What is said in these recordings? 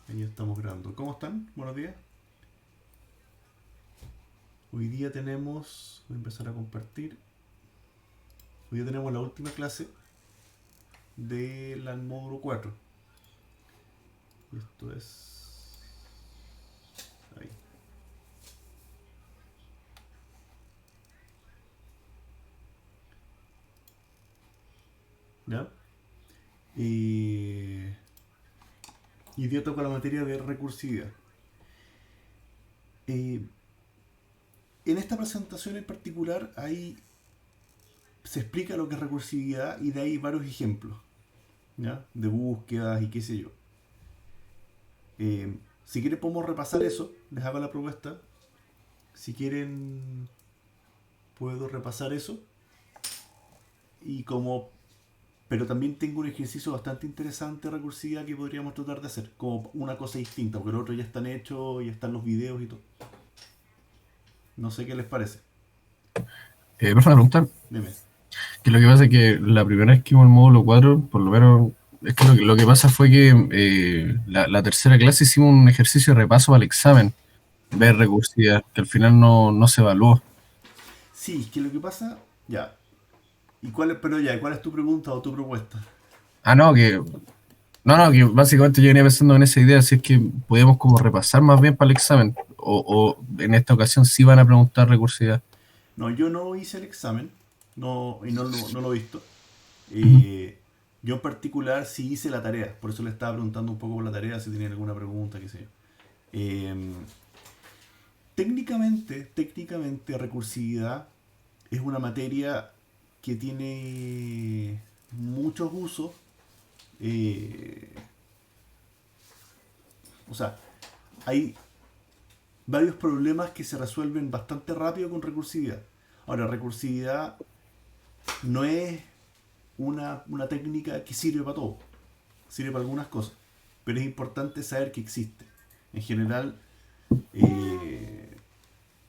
Ahí estamos grabando. ¿Cómo están? Buenos días. Hoy día tenemos, voy a empezar a compartir. Hoy día tenemos la última clase del módulo 4. Y esto es... Ahí. ¿Ya? Y hoy día toco la materia de recursividad. Eh, en esta presentación en particular se explica lo que es recursividad y de ahí varios ejemplos, ¿ya? De búsquedas y qué sé yo. Si quieren podemos repasar eso, les hago la propuesta. Si quieren puedo repasar eso y como pero también tengo un ejercicio bastante interesante de recursividad que podríamos tratar de hacer como una cosa distinta porque los otros ya están hechos, ya están los videos y todo. No sé qué les parece. Profe, una pregunta, Dime. que lo que pasa es que la primera vez que vimos el módulo 4 por lo menos, es que lo que pasa fue que la tercera clase hicimos un ejercicio de repaso para el examen de recursividad, que al final no se evaluó. Sí, es que lo que pasa ya. ¿Cuál es tu pregunta o tu propuesta? Ah, que básicamente yo venía pensando en esa idea, si es que podíamos como repasar más bien para el examen, o en esta ocasión sí van a preguntar recursividad. No, yo no hice el examen, no, y no lo he visto. Ujú. Eh, yo en particular sí hice la tarea, por eso le estaba preguntando un poco por la tarea, si tenían alguna pregunta, qué sé yo. Eh, técnicamente, recursividad es una materia que tiene muchos usos. eh, o sea, hay varios problemas que se resuelven bastante rápido con recursividad. Ahora, recursividad no es una técnica que sirve para todo, sirve para algunas cosas, pero es importante saber que existe. En general,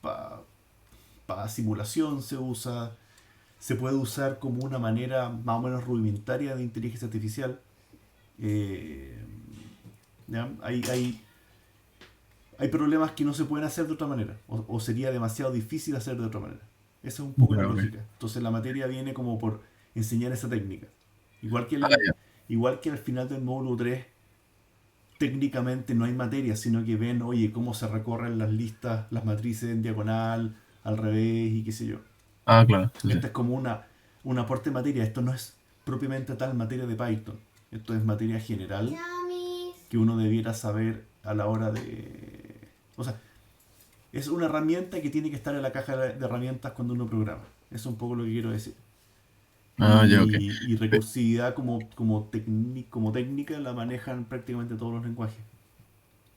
para simulación se usa, se puede usar como una manera más o menos rudimentaria de inteligencia artificial. Eh, ¿Ya? Hay problemas que no se pueden hacer de otra manera, o sería demasiado difícil hacer de otra manera. Esa es un poco la Ya, ok. lógica. Entonces la materia viene como por enseñar esa técnica. Igual que, Ah, ya. igual que al final del módulo 3 técnicamente no hay materia, sino que ven, oye, cómo se recorren las listas, las matrices en diagonal, al revés y qué sé yo. Ah, claro, sí, sí. Esta es como un aporte de materia. Esto no es propiamente tal materia de Python. Esto es materia general que uno debiera saber a la hora de... O sea, es una herramienta que tiene que estar en la caja de herramientas cuando uno programa. Eso es un poco lo que quiero decir. Ah, ya, ok. Y recursividad como técnica la manejan prácticamente todos los lenguajes.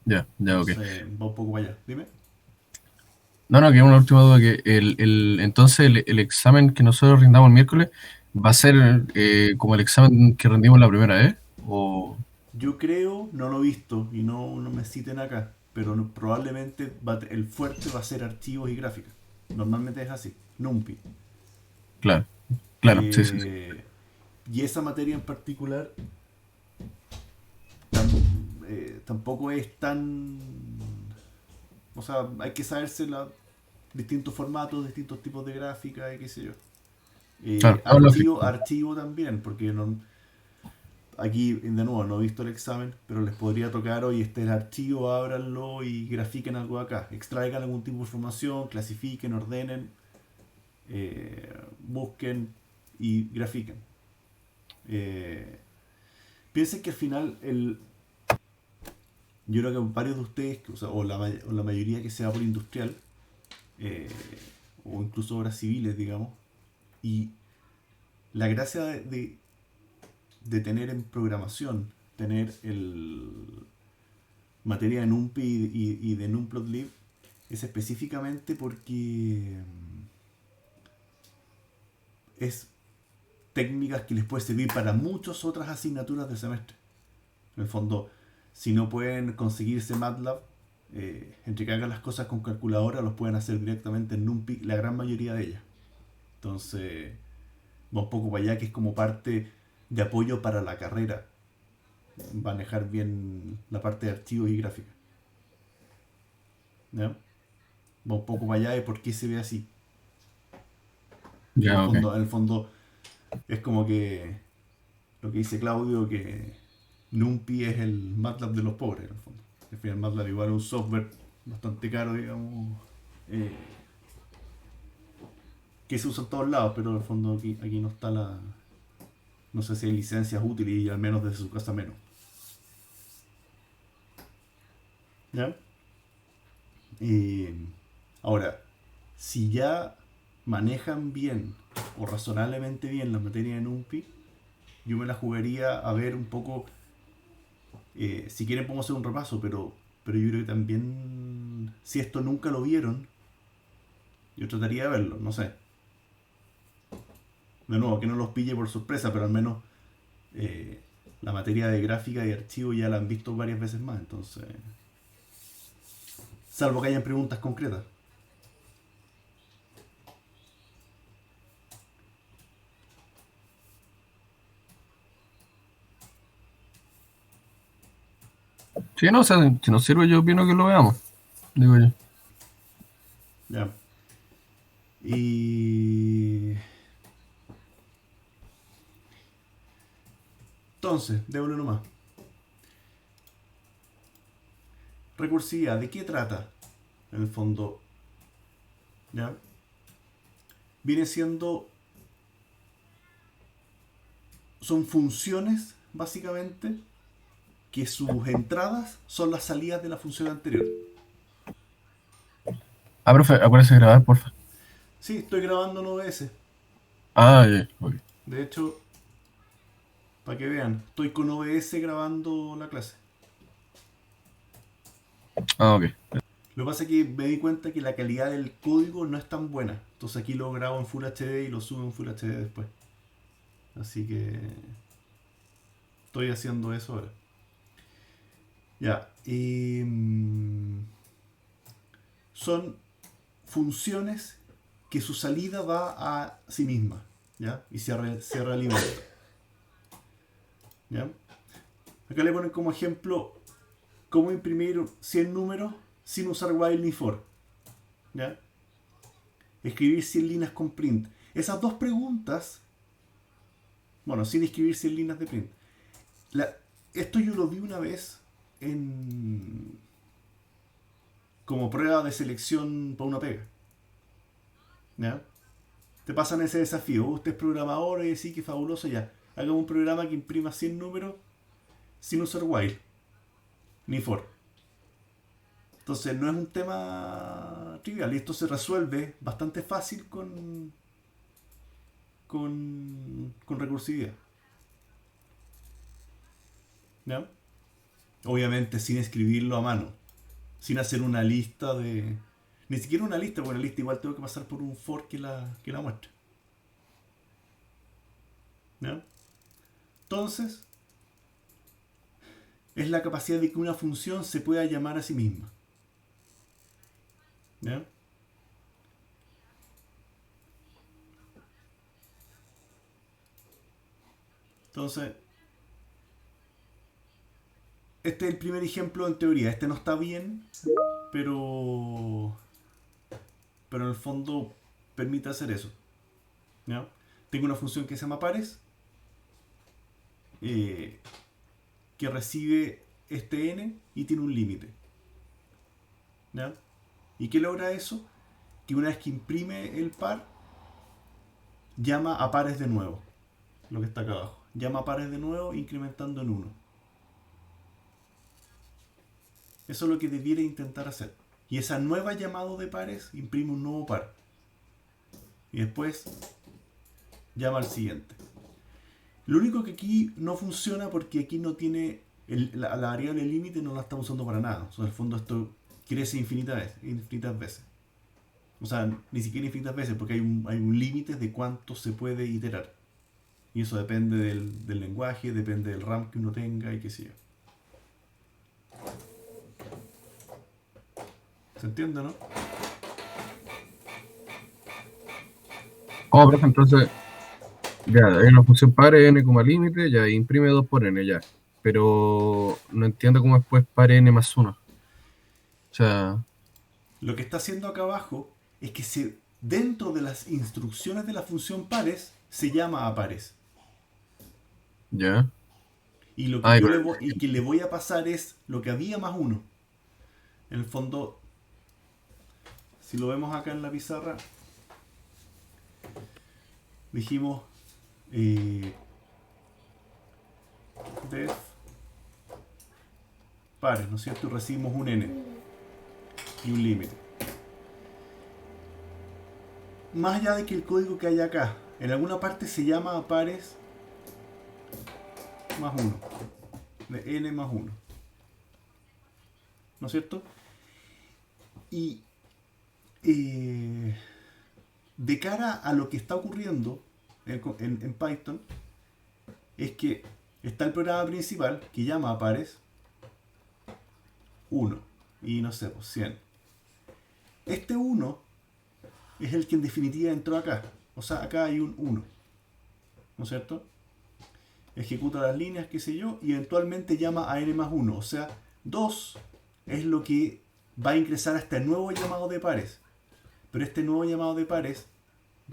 Ya, ya, ok. Entonces, va un poco para allá. Dime. No, que una última duda, que entonces el examen que nosotros rindamos el miércoles va a ser como el examen que rendimos la primera vez, o... Yo creo, no lo he visto y no me citen acá, pero probablemente el fuerte va a ser archivos y gráficas. Normalmente es así. NumPy. Claro, claro, sí, sí, sí. Eh, y esa materia en particular tampoco es tan... O sea, hay que saberse distintos formatos, distintos tipos de gráfica y qué sé yo. Claro, no, lógico. Archivo también, porque aquí de nuevo no he visto el examen, pero les podría tocar hoy este el archivo, ábranlo y grafiquen algo acá. Extraigan algún tipo de información, clasifiquen, ordenen, busquen y grafiquen. Eh, piensen que al final yo creo que varios de ustedes, o, sea, o la mayoría que sea por industrial, eh, o incluso obras civiles, digamos, y la gracia de tener en programación, tener el materia de NumPy y de NumPlotLib, es específicamente porque es técnicas que les puede servir para muchas otras asignaturas del semestre. En el fondo, si no pueden conseguirse MATLAB, entre que hagan las cosas con calculadora, los pueden hacer directamente en NumPy, la gran mayoría de ellas. Entonces, va un poco para allá que es como parte de apoyo para la carrera. manejar bien la parte de archivos y gráfica. ¿Ya? Va un poco para allá de por qué se ve así. Ya, ok. En el fondo es como que lo que dice Claudio, que NumPy es el MATLAB de los pobres, en el fondo. Al final MATLAB igual es un software bastante caro, digamos, eh, que se usa en todos lados, pero en el fondo aquí no está la... No sé si hay licencias útiles y al menos desde su casa menos. ¿Ya? Ahora, si ya manejan bien o razonablemente bien la materia de NumPy, yo me la jugaría a ver un poco. Si quieren podemos hacer un repaso, pero yo creo que también, si esto nunca lo vieron, yo trataría de verlo, no sé. De nuevo, que no los pille por sorpresa, pero al menos eh, la materia de gráfica y archivo ya la han visto varias veces más, entonces, salvo que hayan preguntas concretas. Sí, no, o sea, si nos sirve, yo opino que lo veamos, digo yo. Ya. Y entonces, démosle nomás. Recursividad, ¿de qué trata? En el fondo, ¿ya? Viene siendo, son funciones, básicamente, que sus entradas son las salidas de la función anterior. Ah, profe, acuérdese de grabar, porfa. Sí, estoy grabando en OBS. Ah, ya, ok. De hecho, para que vean, estoy con OBS grabando la clase. Ah, ok. Lo que pasa es que me di cuenta que la calidad del código no es tan buena. Entonces aquí lo grabo en Full HD y lo subo en Full HD después. Así que estoy haciendo eso ahora. Ya. Son funciones que su salida va a sí misma. ¿Ya? Y se realimenta. ¿Ya? Acá le ponen como ejemplo cómo imprimir 100 números sin usar while ni for. ¿Ya? Escribir 100 líneas con print. Esas dos preguntas, bueno, sin escribir 100 líneas de print. La- Esto yo lo vi una vez en, como prueba de selección para una pega. ¿Ya? Te pasan ese desafío. Usted es programador y sí, que fabuloso ya. Haga un programa que imprima 100 números sin usar while ni for. Entonces no es un tema trivial y esto se resuelve bastante fácil con recursividad. ¿Ya? Obviamente sin escribirlo a mano, sin hacer una lista de... Ni siquiera una lista, porque la lista igual tengo que pasar por un for que la muestre. ¿Ya? Entonces, es la capacidad de que una función se pueda llamar a sí misma. ¿Ya? Entonces, este es el primer ejemplo en teoría. Este no está bien, pero, pero en el fondo permite hacer eso. ¿Ya? Tengo una función que se llama pares, eh, que recibe este n y tiene un límite. ¿Ya? ¿Y qué logra eso? Que una vez que imprime el par, llama a pares de nuevo. Lo que está acá abajo. Llama a pares de nuevo incrementando en uno. Eso es lo que debiera intentar hacer. Y esa nueva llamado de pares imprime un nuevo par. Y después llama al siguiente. Lo único que aquí no funciona porque aquí no tiene la variable límite, no la estamos usando para nada. O sea, en el fondo esto crece infinitas veces. O sea, ni siquiera infinitas veces porque hay un límite de cuánto se puede iterar. Y eso depende del lenguaje, depende del RAM que uno tenga y qué sé yo. ¿Se entiende, no? Oh, profe, entonces, ya, hay una función par n como límite, ya imprime 2 por n, ya. pero no entiendo cómo después pare n más uno. O sea, Lo que está haciendo acá abajo es que dentro de las instrucciones de la función pares se llama a pares. ya. Y lo que Ay, yo pero le voy, y que le voy a pasar es lo que había más uno. En el fondo, si lo vemos acá en la pizarra, dijimos eh, def pares, ¿no es cierto? Y recibimos un n y un límite. Más allá de que el código que hay acá, en alguna parte se llama a pares más uno, de n más uno, ¿no es cierto? Y de cara a lo que está ocurriendo en Python, es que está el programa principal que llama a pares 1 y no sé, pues 100. Este 1 es el que en definitiva entró acá. O sea, acá hay un 1, ¿no es cierto? Ejecuta las líneas, qué sé yo, y eventualmente llama a n más 1. O sea, 2 es lo que va a ingresar a este nuevo llamado de pares. Pero este nuevo llamado de pares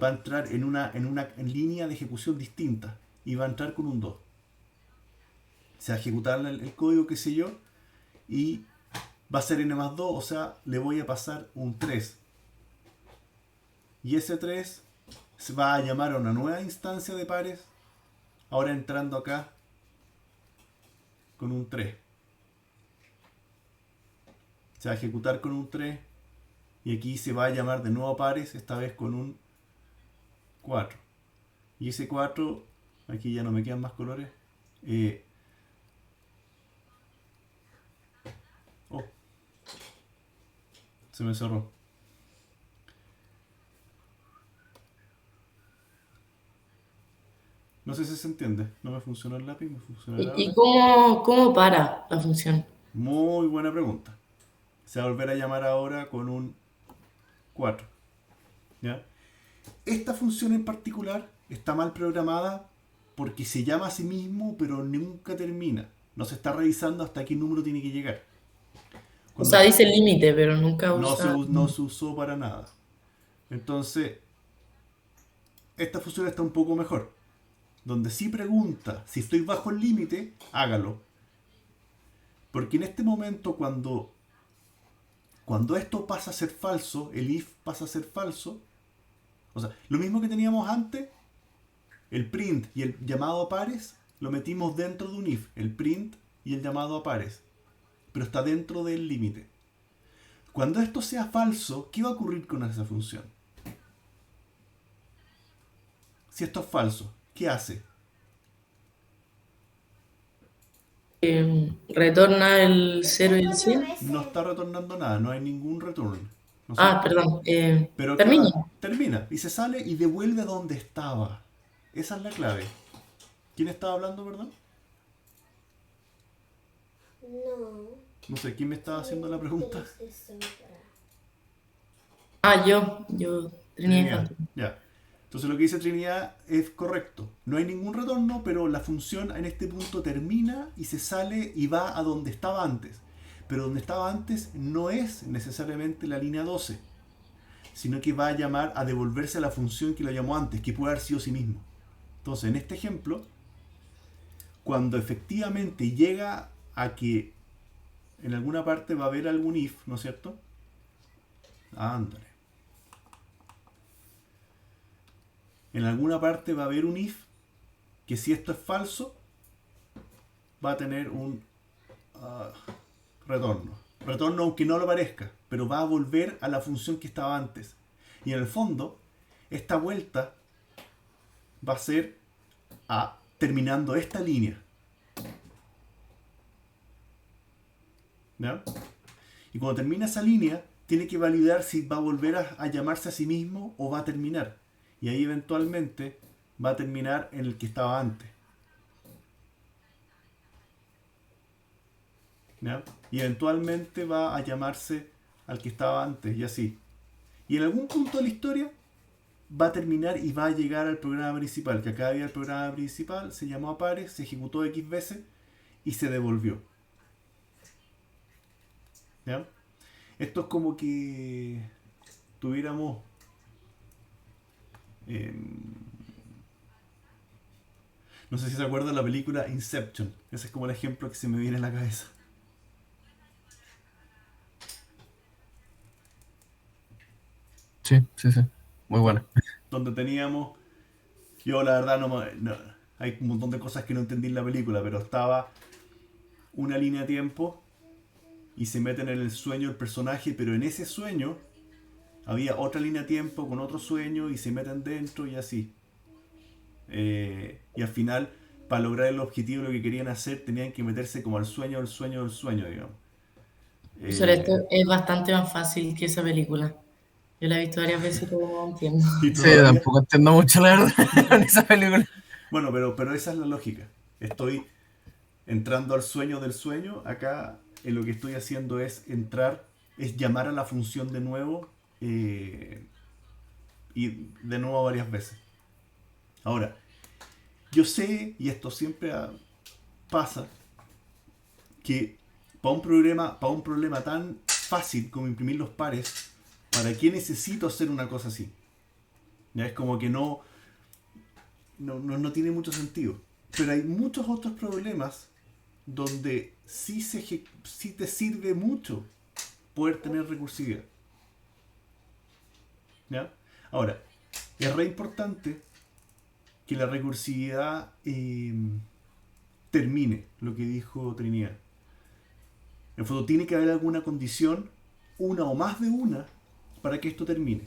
va a entrar en una línea de ejecución distinta y va a entrar con un 2. Se va a ejecutar el código, qué sé yo, y va a ser n más 2, o sea, le voy a pasar un 3. Y ese 3 se va a llamar a una nueva instancia de pares, ahora entrando acá con un 3. Se va a ejecutar con un 3 y aquí se va a llamar de nuevo a pares, esta vez con un 4. Y ese 4, aquí ya no me quedan más colores. Oh, se me cerró. No sé si se entiende. No me funcionó el lápiz, me funcionará ¿Y ahora. cómo para la función? Muy buena pregunta. Se va a volver a llamar ahora con un 4. ¿Ya? Esta función en particular está mal programada porque se llama a sí mismo pero nunca termina. No se está revisando hasta qué número tiene que llegar. O Cuando sea, dice el límite, pero nunca no se, usa. no se usó para nada. Entonces, esta función está un poco mejor. Donde sí pregunta si estoy bajo el límite, hágalo. Porque en este momento cuando esto pasa a ser falso, el if pasa a ser falso. O sea, lo mismo que teníamos antes, el print y el llamado a pares, lo metimos dentro de un if. El print y el llamado a pares. Pero está dentro del límite. Cuando esto sea falso, ¿qué va a ocurrir con esa función? Si esto es falso, ¿qué hace? Retorna el 0 y el 100. No está retornando nada, no hay ningún return. ¿No es Ah, cierto? perdón. Pero ¿qué Termina. va? Termina y se sale y devuelve a donde estaba. Esa es la clave. ¿Quién estaba hablando, perdón? No. No sé, ¿quién me estaba haciendo la pregunta? Ah, yo, Trinidad. Trinidad. Ya. Entonces lo que dice Trinidad es correcto. No hay ningún retorno, pero la función en este punto termina y se sale y va a donde estaba antes. Pero donde estaba antes no es necesariamente la línea 12, sino que va a llamar a devolverse a la función que lo llamó antes, que puede haber sido sí mismo. Entonces, en este ejemplo, cuando efectivamente llega a que en alguna parte va a haber algún if, ¿no es cierto? Ándale. En alguna parte va a haber un if que si esto es falso, va a tener un retorno. Retorno aunque no lo parezca, pero va a volver a la función que estaba antes. Y en el fondo, esta vuelta va a ser terminando esta línea. ¿Ya? Y cuando termina esa línea, tiene que validar si va a volver a llamarse a sí mismo o va a terminar. Y ahí eventualmente va a terminar en el que estaba antes. ¿Ya? Y eventualmente va a llamarse al que estaba antes y así. Y en algún punto de la historia va a terminar y va a llegar al programa principal. Que acá había el programa principal, se llamó a pares, se ejecutó X veces y se devolvió. ¿Ya? Esto es como que tuviéramos no sé si se acuerdan de la película Inception. Ese es como el ejemplo que se me viene a la cabeza. Sí, sí, sí. Muy buena. Donde teníamos, yo la verdad hay un montón de cosas que no entendí en la película, pero estaba una línea de tiempo y se meten en el sueño del personaje, pero en ese sueño había otra línea de tiempo con otro sueño y se meten dentro y así. Y al final, para lograr el objetivo, lo que querían hacer, tenían que meterse como al sueño del sueño del sueño, digamos. Profesor, esto Eh, es bastante más fácil que esa película. Yo la he visto varias veces y todavía no entiendo. y Sí, todavía, tampoco entiendo mucho la verdad en esa película. bueno, pero esa es la lógica. Estoy entrando al sueño del sueño. Acá lo que estoy haciendo es entrar, es llamar a la función de nuevo eh, y de nuevo varias veces. Ahora, yo sé, y esto siempre pasa, que para un problema tan fácil como imprimir los pares, ¿para qué necesito hacer una cosa así? Ya es como que no tiene mucho sentido. Pero hay muchos otros problemas donde sí te sirve mucho poder tener recursividad. ¿Ya? Ahora, es re importante que la recursividad termine, lo que dijo Trinidad. En el fondo tiene que haber alguna condición, una o más de una, para que esto termine.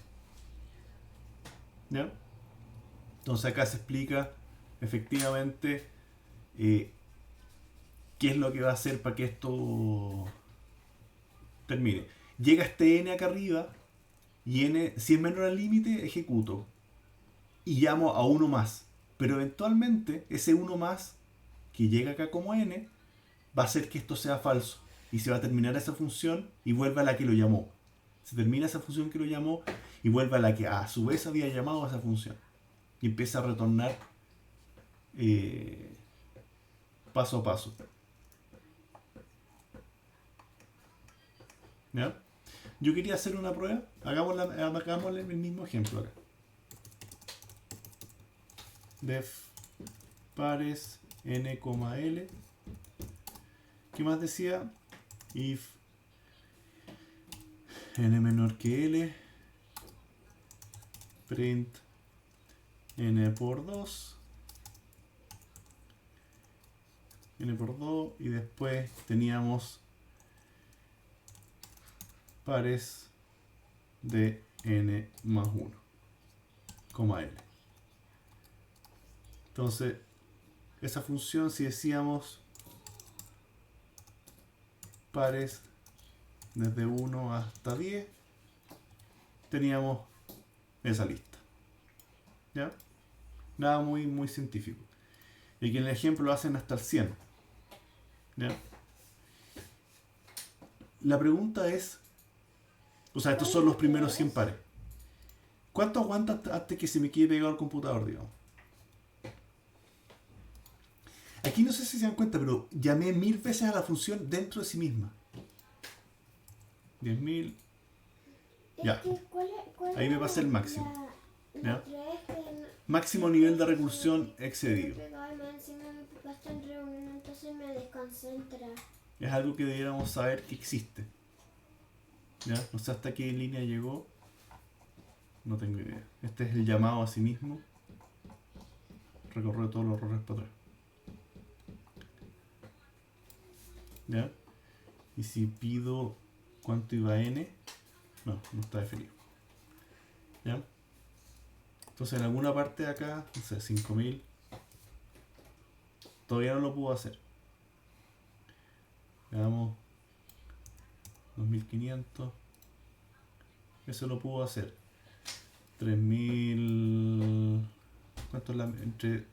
¿Ya? Entonces acá se explica efectivamente eh, qué es lo que va a hacer para que esto termine. Llega este n acá arriba y n, si es menor al límite, ejecuto y llamo a uno más. Pero eventualmente ese uno más que llega acá como n va a hacer que esto sea falso y se va a terminar esa función y vuelve a la que lo llamó. Se termina esa función que lo llamó y vuelve a la que a su vez había llamado a esa función y empieza a retornar eh, paso a paso. ¿Ya? Yo quería hacer una prueba. Hagámosle el mismo ejemplo acá. Def pares n, l. ¿Qué más decía? If n menor que l, print n por 2, n por 2 y después teníamos pares de n más 1, l. Entonces, esa función, si decíamos pares desde 1 hasta 10, teníamos esa lista. ¿Ya? Nada muy científico. Y aquí en el ejemplo lo hacen hasta el 100. ¿Ya? La pregunta es, o sea, estos son los primeros 100 pares. ¿Cuánto aguanta hasta que se me quede pegado al computador, digamos? Aquí no sé si se dan cuenta, pero llamé 1000 veces a la función dentro de sí misma. 10.000. Ya. Ahí me pasé el máximo. ¿Ya? Máximo nivel de recursión excedido. Es algo que debiéramos saber que existe. ¿Ya? No sé hasta qué línea llegó. No tengo idea. Este es el llamado a sí mismo. Recorre todos los errores para atrás. ¿Ya? Y si pido cuánto iba n, no está definido. ¿Ya? Entonces en alguna parte de acá, no sé, 5000, todavía no lo puedo hacer. Veamos, 2500, eso lo puedo hacer. 3000, ¿cuánto es la entre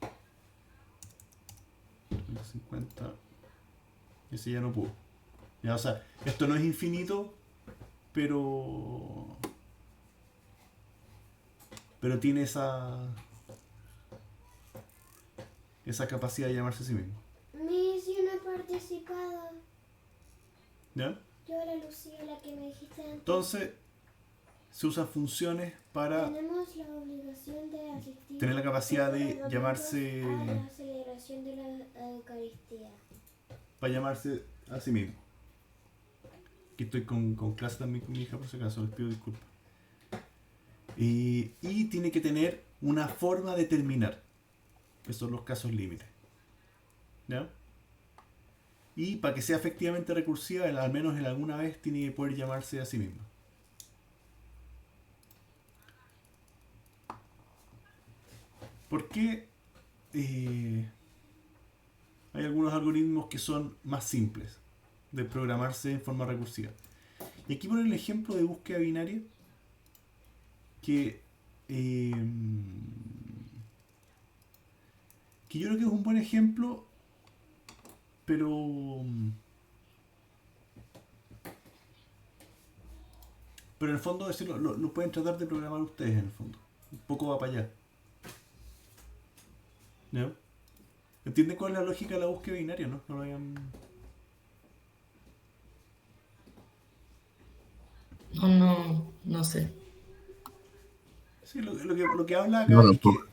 50? Ese ya no pudo. Ya, o sea, esto no es infinito, pero tiene esa capacidad de llamarse a sí mismo. participado. ¿Ya? Yo era Lucía, la que me dijiste antes. Entonces, se usan funciones para Tenemos la obligación de asistir tener la capacidad de todos los domingos llamarse, a la celebración de la Eucaristía. para llamarse a sí mismo. Aquí estoy con clase también con mi hija, por si acaso, les pido disculpas. Y tiene que tener una forma de terminar. Esos son los casos límites. ¿Ya? Y para que sea efectivamente recursiva, al menos en alguna vez tiene que poder llamarse a sí misma. ¿Por qué hay algunos algoritmos que son más simples de programarse en forma recursiva? Y aquí ponen el ejemplo de búsqueda binaria que yo creo que es un buen ejemplo, pero en el fondo decirlo, lo pueden tratar de programar ustedes en el fondo. Un poco va para allá. ¿No? ¿Entienden cuál es la lógica de la búsqueda binaria? ¿No? No lo habían... No sé. Sí, lo que habla No, acá es tampoco.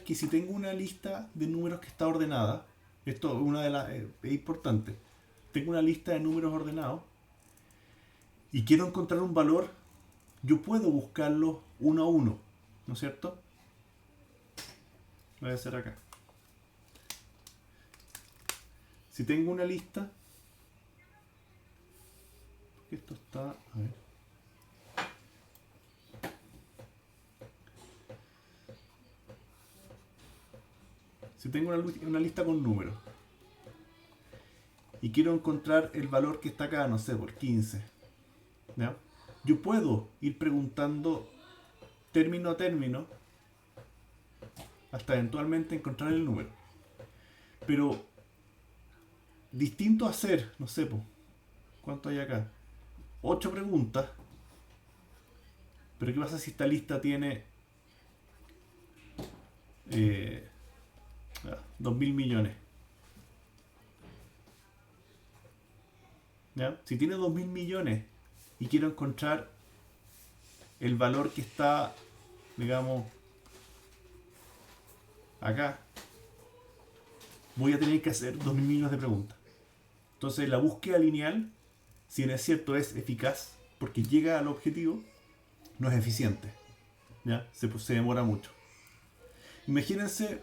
que si tengo una lista de números que está ordenada, esto es una de las es importante. Tengo una lista de números ordenados y quiero encontrar un valor, yo puedo buscarlo uno a uno, ¿no es cierto? Lo voy a hacer acá. Si tengo una lista, esto está, a ver. Si tengo una lista con números y quiero encontrar el valor que está acá, no sé, por 15, ¿ya? Yo puedo ir preguntando término a término hasta eventualmente encontrar el número. Pero distinto a hacer, no sé, ¿cuánto hay acá? 8 preguntas. Pero ¿qué pasa si esta lista tiene 2.000 millones? ¿Ya? Si tiene 2.000 millones y quiero encontrar el valor que está, digamos, acá, voy a tener que hacer 2.000 millones de preguntas. Entonces la búsqueda lineal, si bien es cierto, es eficaz porque llega al objetivo, no es eficiente. ¿Ya? Se demora mucho. Imagínense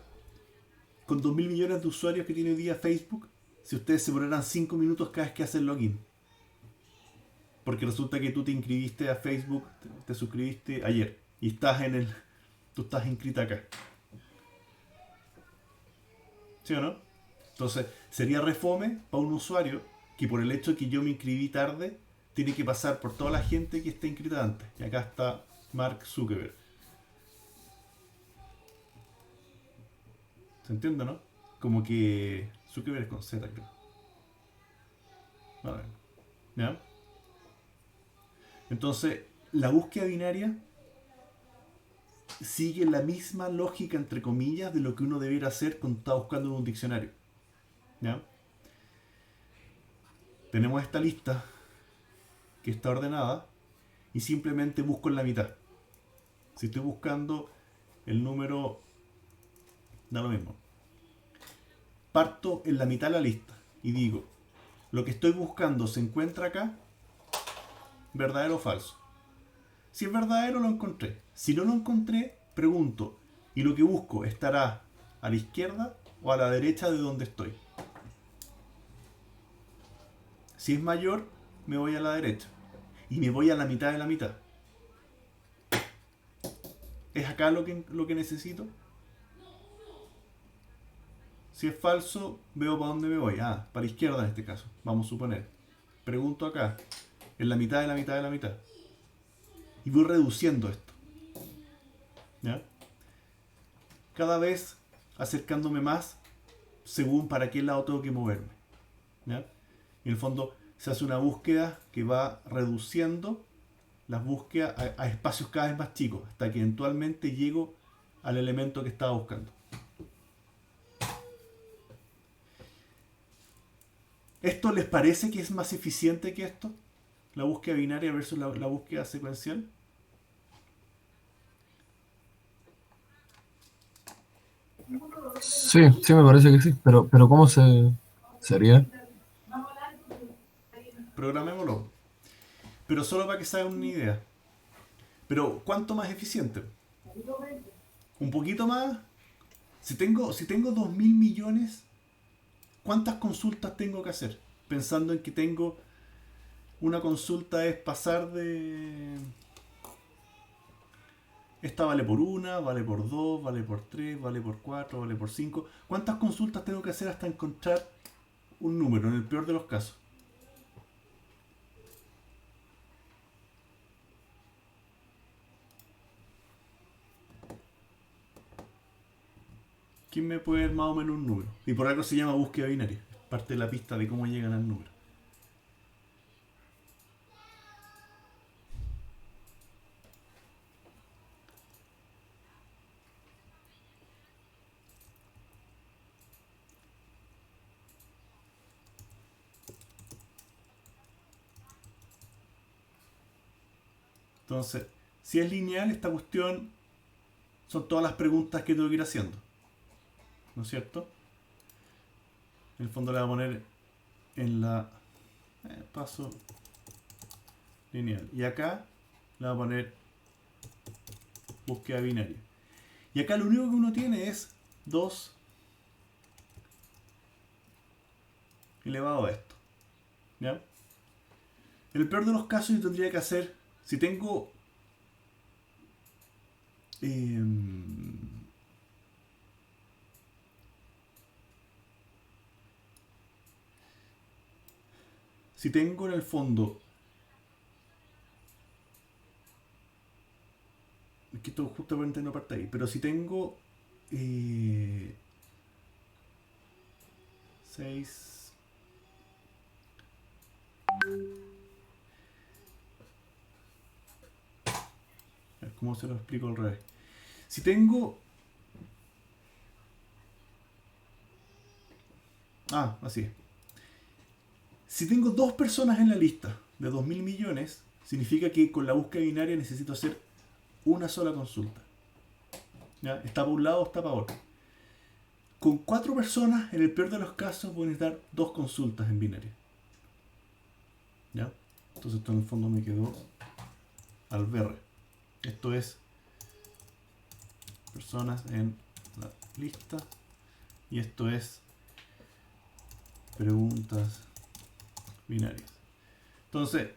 con 2.000 millones de usuarios que tiene hoy día Facebook, si ustedes se demoraran 5 minutos cada vez que hacen login. Porque resulta que tú te inscribiste a Facebook, te suscribiste ayer y tú estás inscrita acá. ¿Sí o no? Entonces, sería refome para un usuario que por el hecho de que yo me inscribí tarde, tiene que pasar por toda la gente que está inscrita antes. Y acá está Mark Zuckerberg. ¿Se entiende, no? Como que Zuckerberg es con Z, creo. A ver. ¿Ya? Entonces, la búsqueda binaria sigue la misma lógica, entre comillas, de lo que uno debiera hacer cuando está buscando en un diccionario. ¿Ya? Tenemos esta lista que está ordenada y simplemente busco en la mitad. Si estoy buscando el número, da lo mismo. Parto en la mitad de la lista y digo, lo que estoy buscando se encuentra acá, ¿verdadero o falso? Si es verdadero, lo encontré. Si no lo encontré, pregunto, ¿y lo que busco estará a la izquierda o a la derecha de donde estoy? Si es mayor, me voy a la derecha. Y me voy a la mitad de la mitad. ¿Es acá lo que necesito? Si es falso, veo para dónde me voy. Para la izquierda en este caso, vamos a suponer. Pregunto acá, en la mitad de la mitad de la mitad. Y voy reduciendo esto. ¿Ya? Cada vez acercándome más según para qué lado tengo que moverme. ¿Ya? En el fondo se hace una búsqueda que va reduciendo las búsquedas a espacios cada vez más chicos, hasta que eventualmente llego al elemento que estaba buscando. ¿Esto les parece que es más eficiente que esto? La búsqueda binaria versus la búsqueda secuencial. Sí, sí me parece que sí, pero ¿cómo sería? Programémoslo. Pero solo para que se hagan una idea. Pero ¿cuánto más eficiente? Un poquito más. Si tengo 2.000 millones, ¿cuántas consultas tengo que hacer? Pensando en que tengo una consulta es pasar de... Esta vale por una, vale por dos, vale por tres, vale por cuatro, vale por cinco. ¿Cuántas consultas tengo que hacer hasta encontrar un número, en el peor de los casos? ¿Quién me puede dar más o menos un número? Y por algo se llama búsqueda binaria. Es parte de la pista de cómo llegan al número. Entonces, si es lineal, esta cuestión son todas las preguntas que tengo que ir haciendo. ¿No es cierto? En el fondo le voy a poner en la paso lineal. Y acá le voy a poner búsqueda binaria. Y acá lo único que uno tiene es 2 elevado a esto. ¿Ya? En el peor de los casos yo tendría que hacer, si tengo si tengo en el fondo, es que esto justamente no parte ahí, pero si tengo 6, ¿cómo se lo explico al revés? Si tengo... así es. Si tengo 2 personas en la lista de 2.000 millones, significa que con la búsqueda binaria necesito hacer una sola consulta. ¿Ya? Está para un lado o está para otro. Con 4 personas, en el peor de los casos, voy a necesitar 2 consultas en binaria. ¿Ya? Entonces esto en el fondo me quedó al BR. Esto es personas en la lista. Y esto es preguntas binarias. Entonces,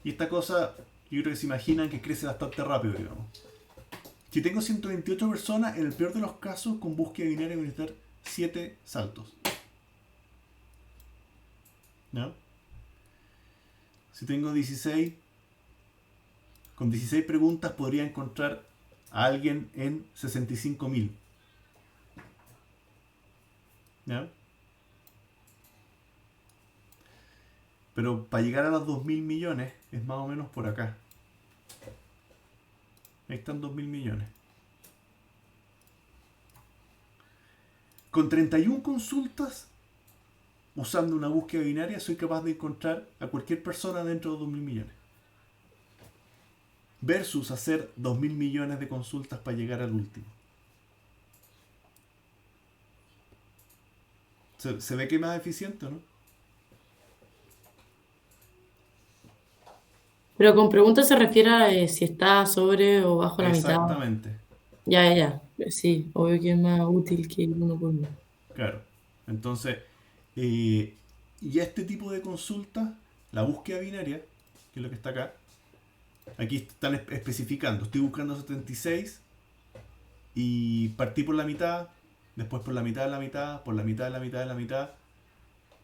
y esta cosa, yo creo que se imaginan que crece bastante rápido, digamos. Si tengo 128 personas, en el peor de los casos, con búsqueda binaria voy a necesitar 7 saltos. ¿Ya? Si tengo 16, con 16 preguntas podría encontrar a alguien en 65.000. ¿Ya? Pero para llegar a los 2.000 millones es más o menos por acá. Ahí están 2.000 millones. Con 31 consultas, usando una búsqueda binaria, soy capaz de encontrar a cualquier persona dentro de 2.000 millones. Versus hacer 2.000 millones de consultas para llegar al último. ¿Se ve que es más eficiente, no? Pero con preguntas se refiere a si está sobre o bajo la mitad. Exactamente. Ya. Sí, obvio que es más útil que ir uno por uno. Claro. Entonces, y este tipo de consultas, la búsqueda binaria, que es lo que está acá, aquí están especificando, estoy buscando 76 y partí por la mitad, después por la mitad de la mitad, por la mitad de la mitad de la mitad,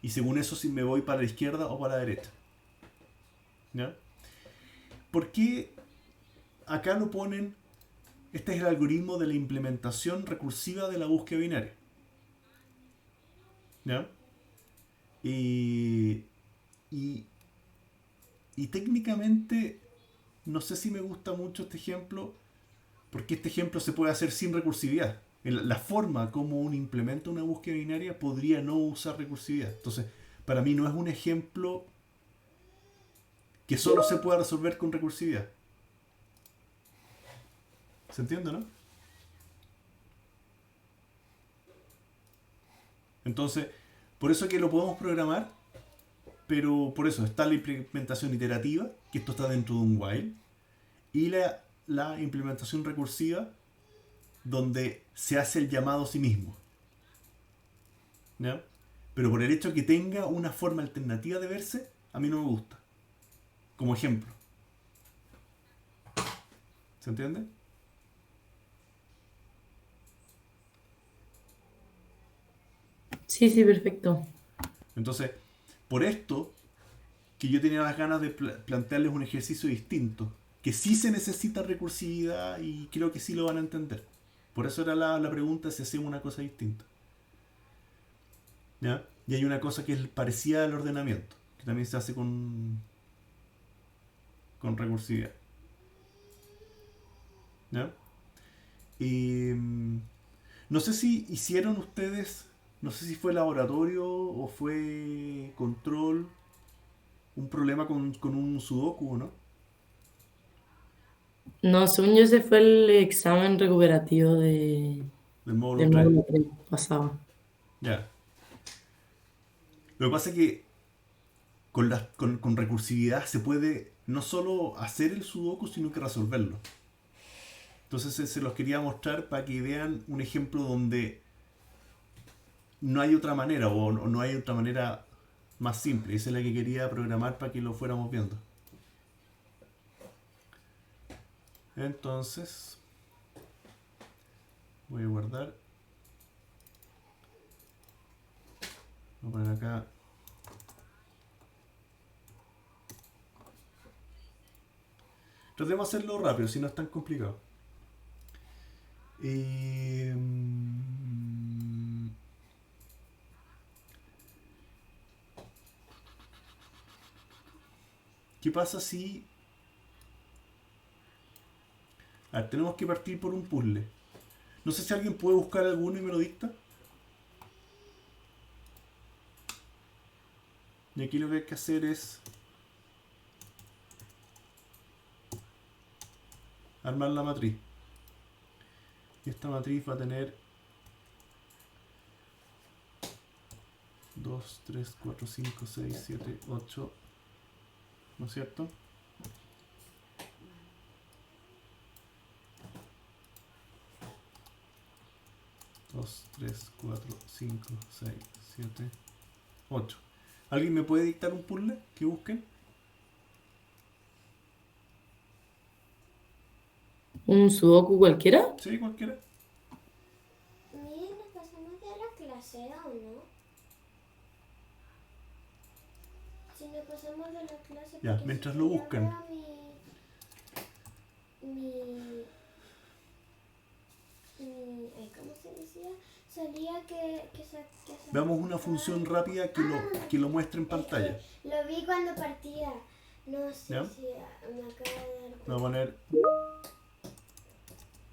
y según eso si me voy para la izquierda o para la derecha. ¿Ya? ¿Por qué acá lo ponen? Este es el algoritmo de la implementación recursiva de la búsqueda binaria. ¿Ya? Y técnicamente no sé si me gusta mucho este ejemplo, porque este ejemplo se puede hacer sin recursividad. la forma como uno implementa una búsqueda binaria podría no usar recursividad. Entonces, para mí no es un ejemplo que solo se pueda resolver con recursividad. ¿Se entiende, no? Entonces, por eso que lo podemos programar, pero por eso está la implementación iterativa, que esto está dentro de un while, y la implementación recursiva, donde se hace el llamado a sí mismo. ¿Ya? Pero por el hecho de que tenga una forma alternativa de verse, a mí no me gusta. Como ejemplo. ¿Se entiende? Sí, sí, perfecto. Entonces, por esto, que yo tenía las ganas de plantearles un ejercicio distinto, que sí se necesita recursividad y creo que sí lo van a entender. Por eso era la pregunta si hacemos una cosa distinta. ¿Ya? Y hay una cosa que es parecida al ordenamiento, que también se hace con recursividad. ¿Ya? Y no sé si hicieron ustedes, no sé si fue laboratorio o fue control, un problema con un sudoku, ¿no? No, según yo, ese fue el examen recuperativo Del módulo del 3. módulo 3 pasado. Ya. Lo que pasa es que con recursividad se puede no solo hacer el sudoku, sino que resolverlo. Entonces se los quería mostrar para que vean un ejemplo donde no hay otra manera o no hay otra manera más simple. Esa es la que quería programar para que lo fuéramos viendo. Entonces, voy a guardar. Voy a poner acá. Tratemos de hacerlo rápido, si no es tan complicado. ¿Qué pasa si... A ver, tenemos que partir por un puzzle. No sé si alguien puede buscar alguno y me lo dicta. Y aquí lo que hay que hacer es armar la matriz. Y esta matriz va a tener 2, 3, 4, 5, 6, 7, 8. ¿No es cierto? Dos, 3, 4, 5, 6, 7, 8. ¿Alguien me puede dictar un puzzle que busquen? ¿Un sudoku cualquiera? Sí, cualquiera. Miren, nos pasamos de la clase, ¿o no? Si nos pasamos de la clase... Ya, porque mientras si lo yo buscan. veo ay, ¿cómo se decía? Salía que Veamos una función rápida que lo muestre en pantalla. Lo vi cuando partía. No sé ¿Ya? si me acaba de dar... Voy a poner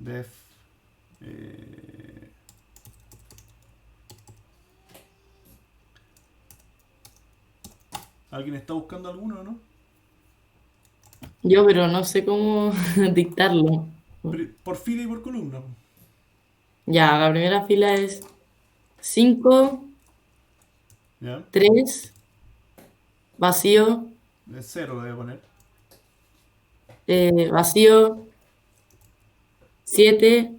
def ¿Alguien está buscando alguno o no? Yo, pero no sé cómo dictarlo. Por fila y por columna. Ya, la primera fila es 5, ¿Ya? 3, vacío, De 0 voy a poner. vacío, 7,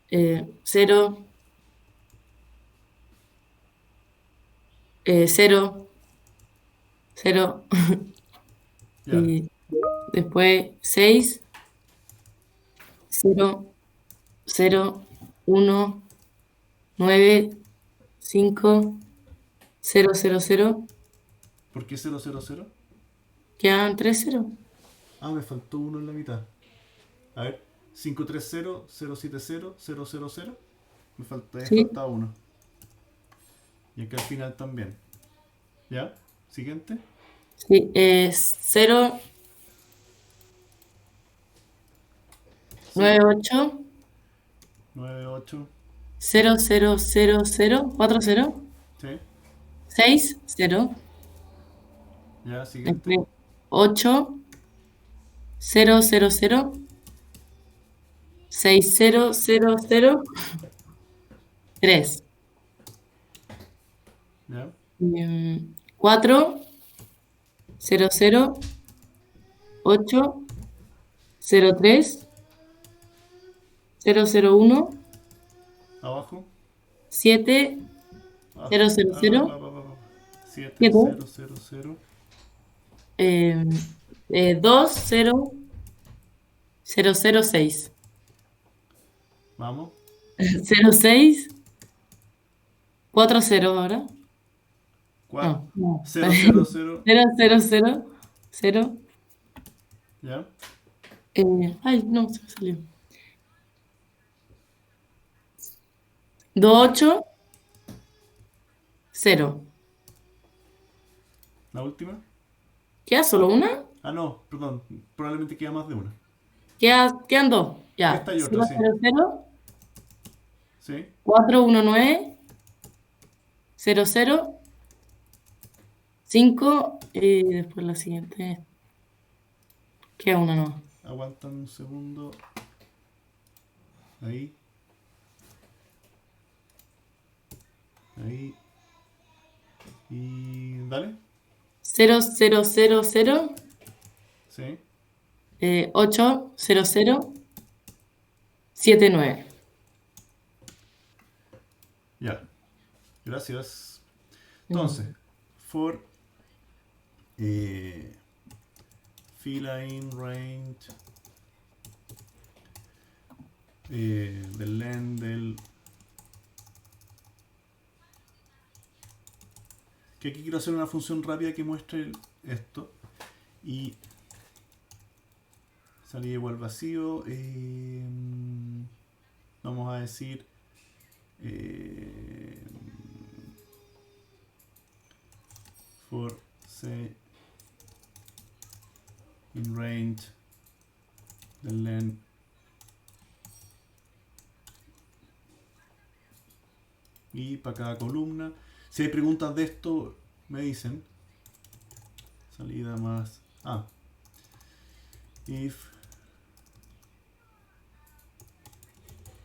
0, 0, 0, Ya. y después 6, 0, 0, 1, 9, 5, 0, 0, 0. ¿Por qué 0, 0, 0? Quedan 3 0. Ah, me faltó uno en la mitad. A ver. 530, 070, 000. Me Sí, falta uno. Y acá al final también. ¿Ya? Siguiente. sí, es 0, 9, 8, 9, 8. 0, 0, 0, 0, 4, 0, Sí. 6, 0, Ya, siguiente. 8, 0, 0, 0, 6, 0, 0, 0, 3, Ya. 4, 0, 0, 8, 0, 3, 0, 0, 1, Abajo. 7, Ah, 0, 0, 0, 7, 7, 0, 0, 0. 2, 0, 0, 0, 6, Vamos. 0, 6, 4, 0 ahora. 4, No, no, 0, 0, 0. 0, 0, 0, 0. Ya. Ay, no, se me salió. 2, 8, 0. La última. ¿Queda solo una? Ah, no, perdón. Probablemente queda más de una. Quedan dos. Ya. Esta y otra, 0, sí. 0, 0, Sí. 4, 1, 9, 0, 0, 5. Y después la siguiente. Queda una no. Aguantan un segundo. Ahí. Ahí. Y dale. 0, 0, 0, 0, Sí. 8, 0, 0, 7, 9. Ya. Gracias. Entonces, for feline range del len del, que aquí quiero hacer una función rápida que muestre esto y salida igual vacío. Vamos a decir for c in range del len y para cada columna. Si hay preguntas de esto, me dicen. Salida más. If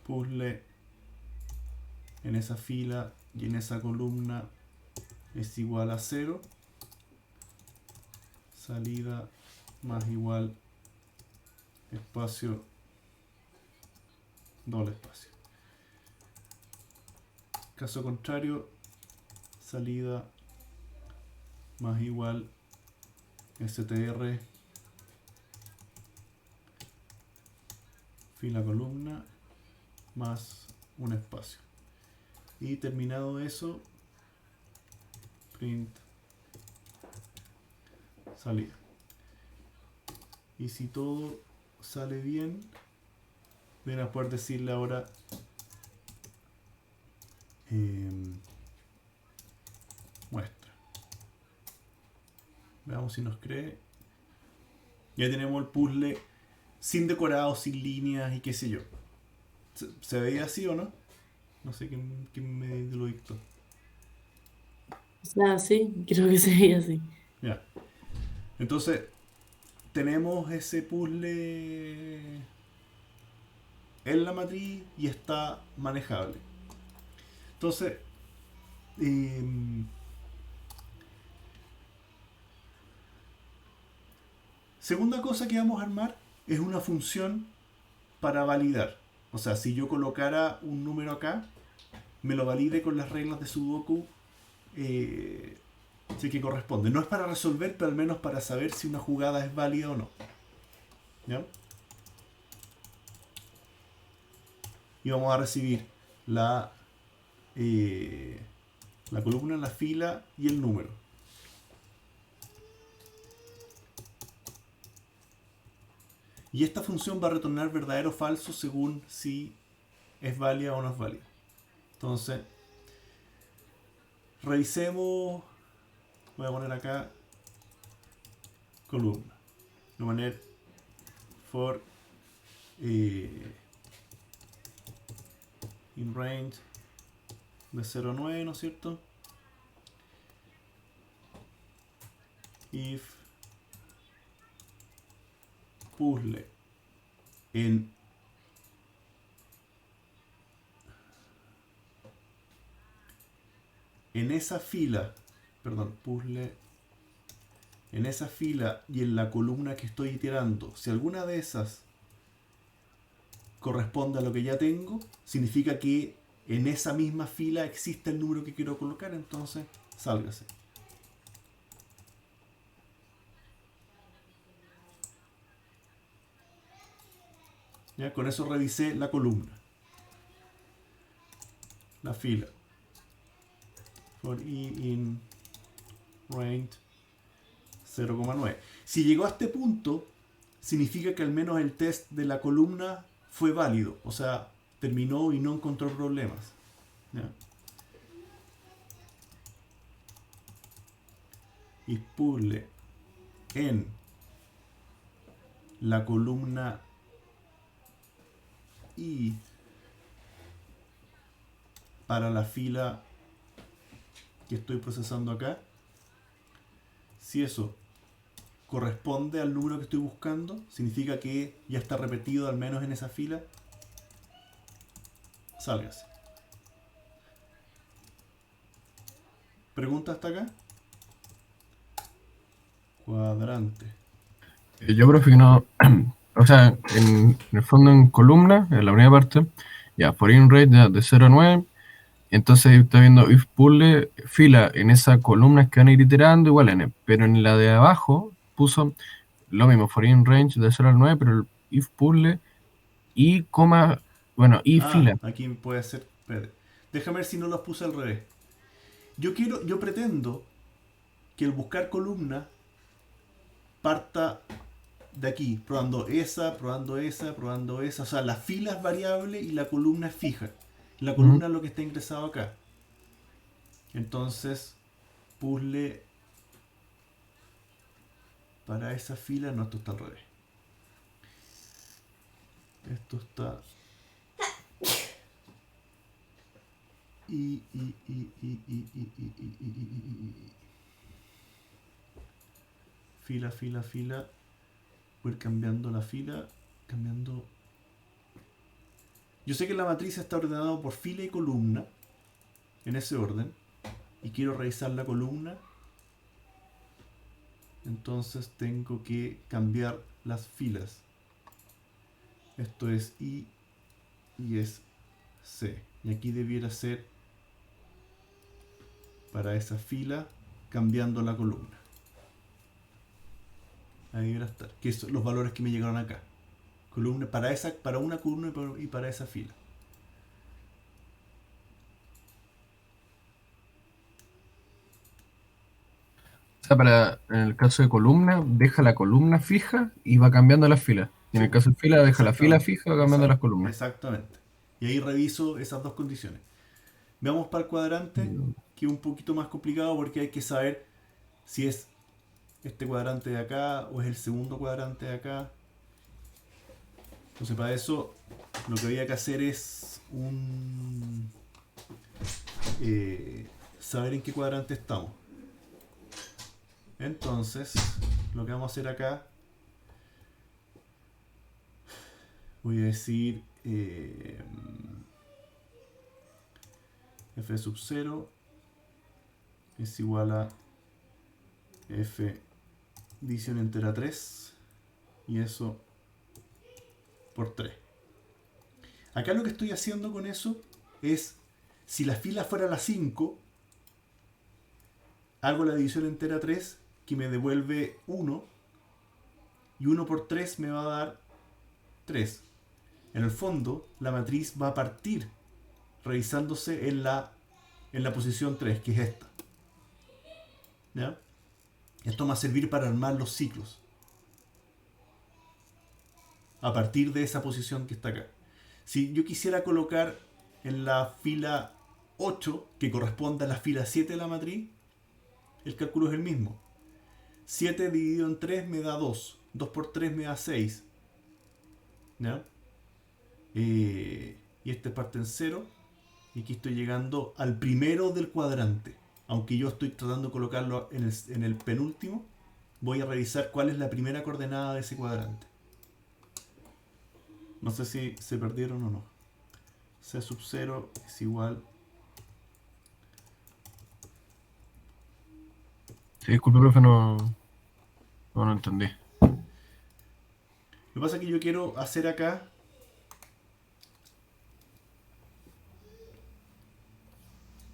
puzzle en esa fila y en esa columna es igual a 0, salida más igual espacio doble espacio. Caso contrario, salida más igual str fila columna más un espacio. Y terminado eso, print salida. Y si todo sale bien, van a poder decirle ahora muestra. Veamos si nos cree. Ya tenemos el puzzle sin decorado, sin líneas y qué sé yo. ¿Se veía así o no? No sé quién me lo dictó. O sea, sí, creo que sería así. Ya. Entonces, tenemos ese puzzle en la matriz y está manejable. Entonces, segunda cosa que vamos a armar es una función para validar. O sea, si yo colocara un número acá, me lo valide con las reglas de Sudoku, sí que corresponde. No es para resolver, pero al menos para saber si una jugada es válida o no. ¿Ya? Y vamos a recibir la columna, la fila y el número. Y esta función va a retornar verdadero o falso según si es válida o no es válida. Entonces, revisemos. Voy a poner acá columna. Voy a poner for in range de 0 a 9, ¿no es cierto? If puzzle en esa fila, perdón, puzzle en esa fila y en la columna que estoy iterando, si alguna de esas corresponde a lo que ya tengo, significa que en esa misma fila existe el número que quiero colocar, entonces sálgase. ¿Ya? Con eso revisé la columna, la fila. For i in range 0,9. Si llegó a este punto, significa que al menos el test de la columna fue válido, o sea, terminó y no encontró problemas. ¿Ya? Y puzzle en la columna I para la fila que estoy procesando acá. Si eso corresponde al número que estoy buscando, significa que ya está repetido al menos en esa fila. Sálgase. ¿Pregunta hasta acá? Cuadrante. Yo, profe, que no. O sea, en el fondo, en columna, en la primera parte, ya, for in rate de 0 a 9. Entonces está viendo if puzzle, fila en esa columna que van a ir iterando, igual n. Pero en la de abajo puso lo mismo, for in range de 0 al 9, pero el if puzzle y coma, bueno, y fila. Aquí puede ser. Espérate. Déjame ver si no los puse al revés. Yo pretendo que el buscar columna parta de aquí, probando esa, probando esa, probando esa. O sea, la fila es variable y la columna es fija. La columna es lo que está ingresado acá. Entonces, puzzle para esa fila. No, esto está al revés. Esto está. Fila, fila, fila. Voy a ir cambiando la fila. Cambiando. Yo sé que la matriz está ordenada por fila y columna. En ese orden. Y quiero revisar la columna. Entonces tengo que cambiar las filas. Esto es I y es C. Y aquí debiera ser para esa fila cambiando la columna. Ahí debiera estar. Que son los valores que me llegaron acá. Columna para una columna y para esa fila. O sea, en el caso de columna, deja la columna fija y va cambiando las filas. Y en el caso de fila, deja la fila fija y va cambiando las columnas. Exactamente. Y ahí reviso esas dos condiciones. Veamos para el cuadrante, que es un poquito más complicado porque hay que saber si es este cuadrante de acá o es el segundo cuadrante de acá. Entonces para eso lo que había que hacer es saber en qué cuadrante estamos. Entonces lo que vamos a hacer acá, voy a decir f sub 0 es igual a f división entera 3 y eso por 3. Acá lo que estoy haciendo con eso es, si la fila fuera la 5, hago la división entera 3 que me devuelve 1 y 1 por 3 me va a dar 3. En el fondo, la matriz va a partir revisándose en la posición 3, que es esta. ¿Ya? Esto me va a servir para armar los ciclos. A partir de esa posición que está acá. Si yo quisiera colocar en la fila 8, que corresponde a la fila 7 de la matriz, el cálculo es el mismo. 7 dividido en 3 me da 2. 2 por 3 me da 6. ¿Ya? Y este parte en 0. Y aquí estoy llegando al primero del cuadrante. Aunque yo estoy tratando de colocarlo en el penúltimo, voy a revisar cuál es la primera coordenada de ese cuadrante. No sé si se perdieron o no. C sub 0 es igual. Sí, disculpe, profe, no entendí. Lo que pasa es que yo quiero hacer acá.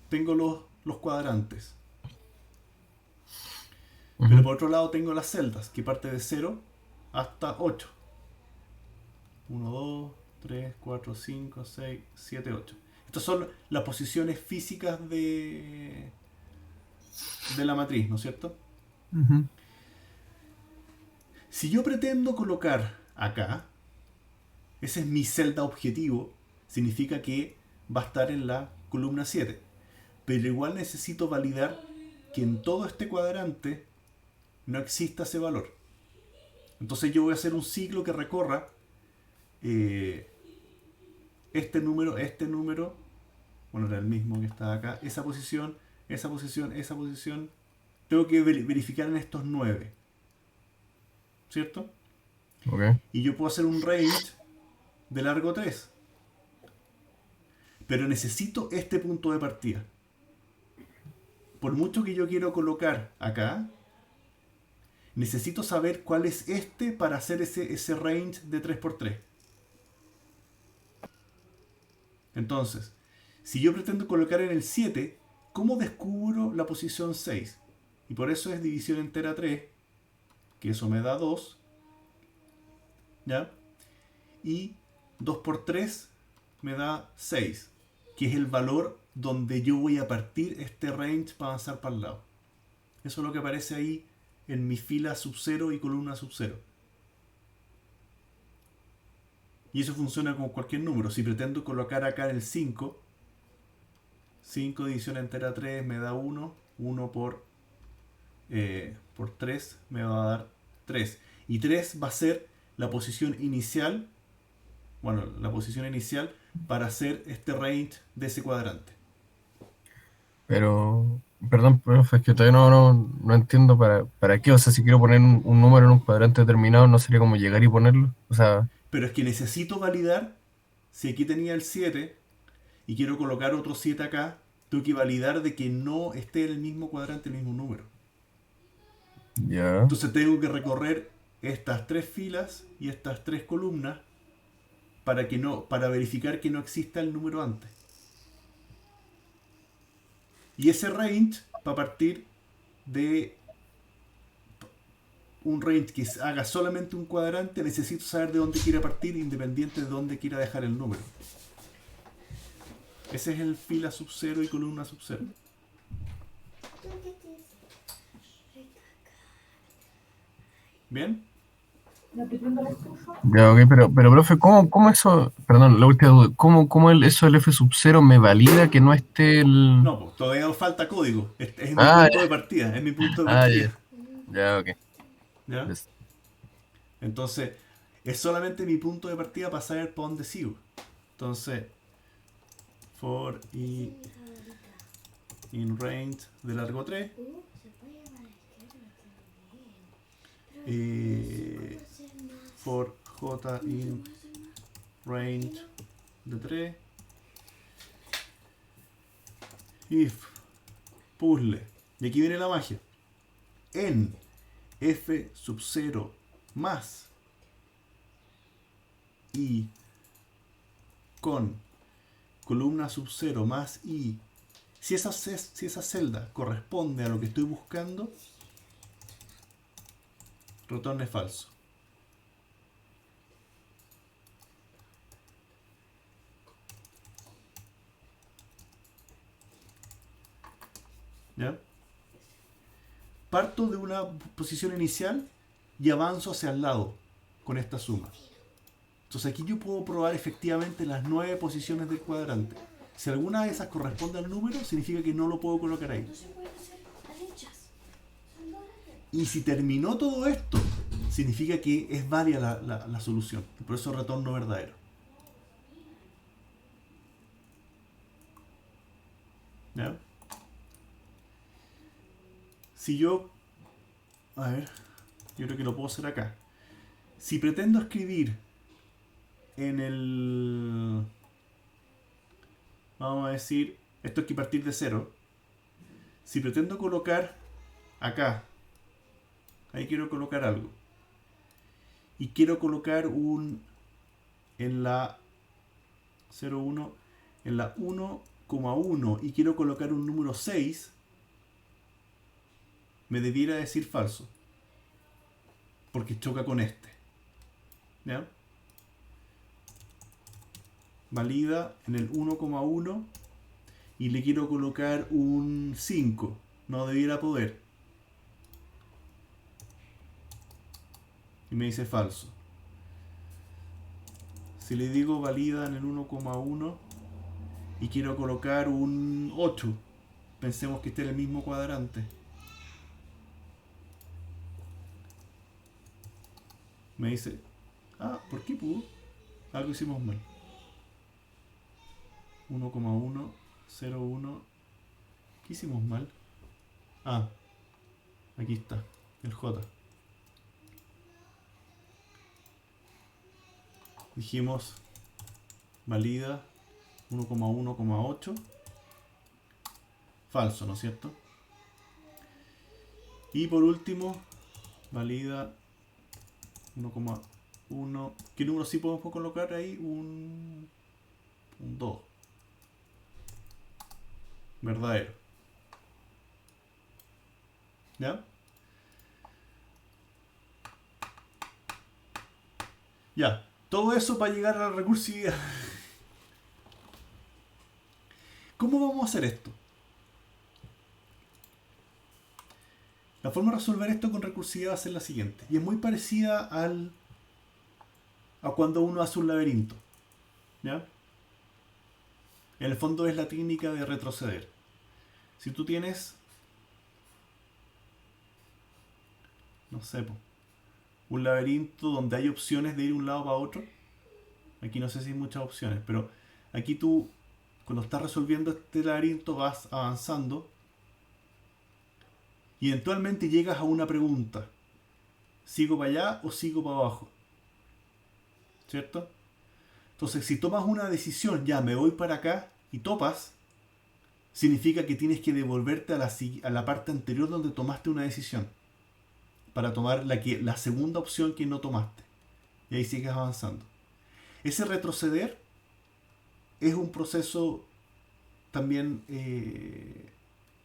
Tengo los cuadrantes. Pero Ujú. por otro lado tengo las celdas, que parte de 0 hasta 8. 1, 2, 3, 4, 5, 6, 7, 8. Estas son las posiciones físicas de la matriz, ¿no es cierto? Ujú. Si yo pretendo colocar acá, ese es mi celda objetivo, significa que va a estar en la columna 7. Pero igual necesito validar que en todo este cuadrante no exista ese valor. Entonces yo voy a hacer un ciclo que recorra este número, bueno, era el mismo que está acá, esa posición, esa posición, esa posición. Tengo que verificar en estos 9, ¿cierto? Ok. Y yo puedo hacer un range de largo 3. Pero necesito este punto de partida. Por mucho que yo quiero colocar acá, necesito saber cuál es este para hacer ese range de 3×3. Entonces, si yo pretendo colocar en el 7, ¿cómo descubro la posición 6? Y por eso es división entera 3, que eso me da 2, ¿ya? Y 2×3 me da 6, que es el valor donde yo voy a partir este range para avanzar para el lado. Eso es lo que aparece ahí en mi fila sub 0 y columna sub 0. Y eso funciona con cualquier número. Si pretendo colocar acá en el 5, 5 división entera 3 me da 1, 1 por 3 me va a dar 3. Y 3 va a ser la posición inicial, bueno, la posición inicial para hacer este range de ese cuadrante. Pero, perdón, profe, es que todavía no entiendo para qué. O sea, si quiero poner un número en un cuadrante determinado, ¿no sería como llegar y ponerlo? O sea, Pero es que necesito validar, si aquí tenía el 7 y quiero colocar otro 7 acá, tengo que validar de que no esté en el mismo cuadrante el mismo número. ya. Entonces tengo que recorrer estas 3 filas y estas 3 columnas para verificar que no exista el número antes. Y ese range, para partir de un range que haga solamente un cuadrante, necesito saber de dónde quiere partir, independiente de dónde quiera dejar el número. Ese es el fila sub 0 y columna sub 0. ¿Bien? Ya, ok, pero profe, ¿cómo eso? Perdón, la última duda. ¿Cómo eso del F sub 0 me valida que no esté el. No, pues todavía falta código. Es mi Ah, punto de partida. Es mi punto de ya. partida. Ya, ok. ¿Ya? Yes. Entonces, es solamente mi punto de partida para saber por dónde sigo. Entonces, for i in range de largo 3. For j in range de 3. If puzzle. Y aquí viene la magia. En f sub 0 más i con columna sub 0 más i. Si esa celda corresponde a lo que estoy buscando, retorne falso. ¿Ya? Parto de una posición inicial y avanzo hacia el lado con esta suma. Entonces aquí yo puedo probar efectivamente las 9 posiciones del cuadrante. Si alguna de esas corresponde al número, significa que no lo puedo colocar ahí. Y si terminó todo esto, significa que es válida la solución. Por eso retorno verdadero. Si yo... A ver, yo creo que lo puedo hacer acá. Si pretendo escribir en el... Vamos a decir, esto hay que partir de cero. Si pretendo colocar acá, ahí quiero colocar algo. Y quiero colocar un... En la 0,1, en la 1,1 y quiero colocar un número 6, me debiera decir falso. Porque choca con este. ¿Ya? Valida en el 1,1 y le quiero colocar un 5. No debiera poder. Y me dice falso. Si le digo valida en el 1,1 y quiero colocar un 8, pensemos que esté en el mismo cuadrante. Me dice, ¿por qué pudo? Algo hicimos mal. 1,1, 0,1. ¿Qué hicimos mal? Aquí está, el J. Dijimos valida 1,1,8. Falso, ¿no es cierto? Y por último, valida 1,1. ¿Qué número sí podemos colocar ahí? Un 2. Verdadero. ¿Ya? Ya. Todo eso para llegar a la recursividad. ¿Cómo vamos a hacer esto? La forma de resolver esto con recursividad va a ser la siguiente. Y es muy parecida a cuando uno hace un laberinto. ¿Ya? En el fondo es la técnica de retroceder. Si tú tienes... No sé, un laberinto donde hay opciones de ir de un lado para otro. Aquí no sé si hay muchas opciones, pero aquí tú, cuando estás resolviendo este laberinto, vas avanzando y eventualmente llegas a una pregunta. ¿Sigo para allá o sigo para abajo? ¿Cierto? Entonces, si tomas una decisión, ya me voy para acá y topas, significa que tienes que devolverte a la parte anterior donde tomaste una decisión para tomar la segunda opción que no tomaste. Y ahí sigues avanzando. Ese retroceder es un proceso también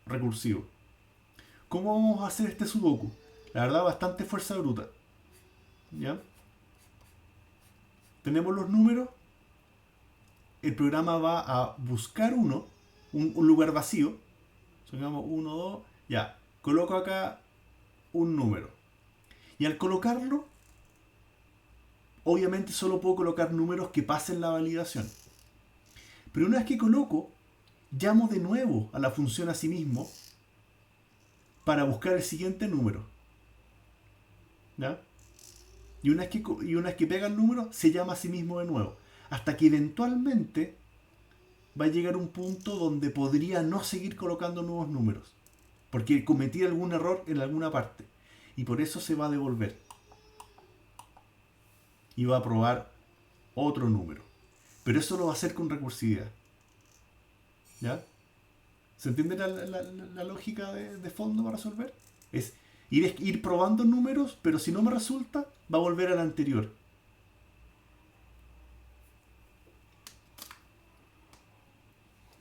recursivo. ¿Cómo vamos a hacer este sudoku? La verdad, bastante fuerza bruta. ¿Ya? Tenemos los números. El programa va a buscar un lugar vacío. Supongamos 1, 2. Ya. Coloco acá un número. Y al colocarlo, obviamente solo puedo colocar números que pasen la validación. Pero una vez que coloco, llamo de nuevo a la función a sí mismo para buscar el siguiente número. ¿Ya? Y una vez que pega el número, se llama a sí mismo de nuevo. Hasta que eventualmente va a llegar un punto donde podría no seguir colocando nuevos números. Porque cometí algún error en alguna parte. Y por eso se va a devolver. Y va a probar otro número. Pero eso lo va a hacer con recursividad. ¿Ya? ¿Se entiende la lógica de fondo para resolver? Es ir probando números, pero si no me resulta, va a volver al anterior.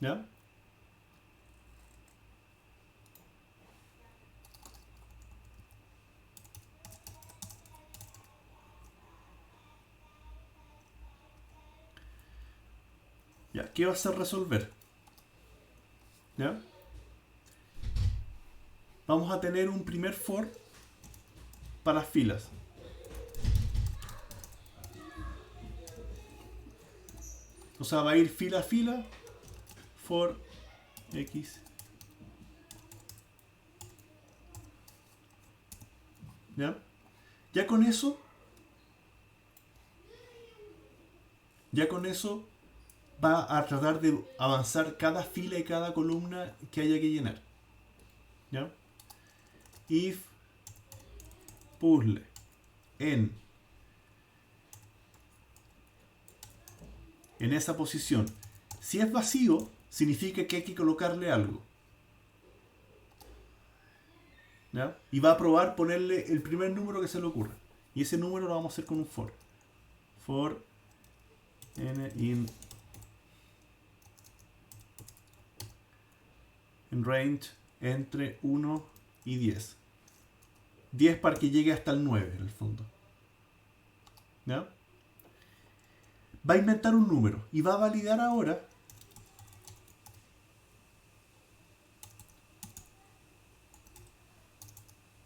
¿Ya? ¿Ya? ¿Qué va a hacer resolver? ¿Ya? Vamos a tener un primer for para filas. O sea, va a ir fila a fila, for x. ¿Ya? Ya con eso va a tratar de avanzar cada fila y cada columna que haya que llenar. ¿Ya? if puzzle en esa posición. Si es vacío, significa que hay que colocarle algo. ¿Ya? Y va a probar ponerle el primer número que se le ocurra. Y ese número lo vamos a hacer con un for. For n en range entre 1 y 10. 10 para que llegue hasta el 9 en el fondo. ¿Ya? Va a inventar un número y va a validar ahora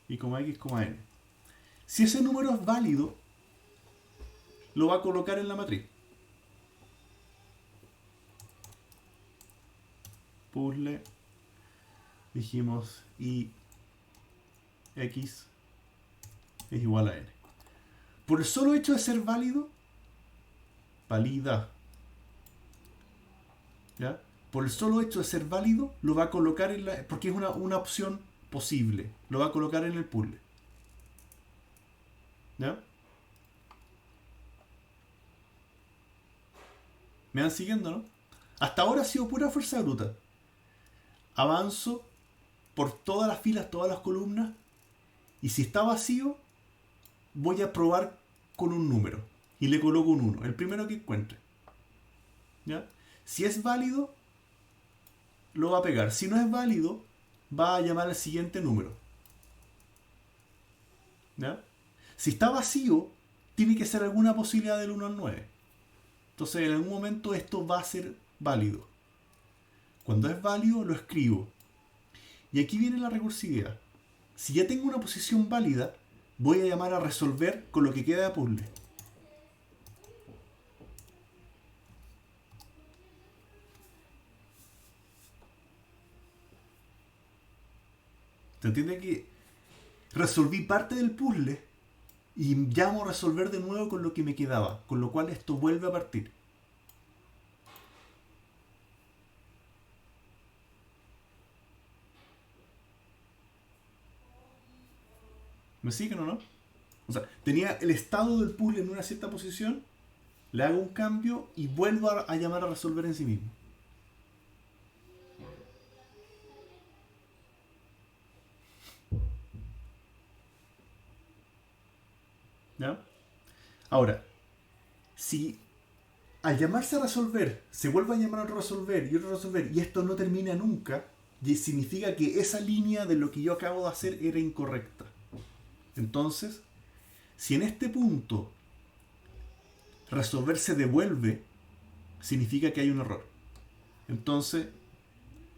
y como x, n. Si ese número es válido, lo va a colocar en la matriz. Puzzle, dijimos y x es igual a n. Por el solo hecho de ser válido, valida. ¿Ya? Por el solo hecho de ser válido, lo va a colocar en la... porque es una opción posible. Lo va a colocar en el puzzle. ¿Ya? ¿Me van siguiendo, no? Hasta ahora ha sido pura fuerza bruta. Avanzo por todas las filas, todas las columnas, y si está vacío, voy a probar con un número. Y le coloco un 1, el primero que encuentre. ¿Ya? Si es válido, lo va a pegar. Si no es válido, va a llamar al siguiente número. ¿Ya? Si está vacío, tiene que ser alguna posibilidad del 1 al 9. Entonces, en algún momento esto va a ser válido. Cuando es válido, lo escribo. Y aquí viene la recursividad. Si ya tengo una posición válida, voy a llamar a resolver con lo que queda de puzzle. ¿Se entiende que resolví parte del puzzle y llamo a resolver de nuevo con lo que me quedaba? Con lo cual esto vuelve a partir. ¿Me siguen o no? O sea, tenía el estado del puzzle en una cierta posición, le hago un cambio y vuelvo a llamar a resolver en sí mismo. ¿Ya? Ahora, si al llamarse a resolver se vuelve a llamar a resolver y otro a resolver y esto no termina nunca, y significa que esa línea de lo que yo acabo de hacer era incorrecta. Entonces, si en este punto resolver se devuelve, significa que hay un error. Entonces,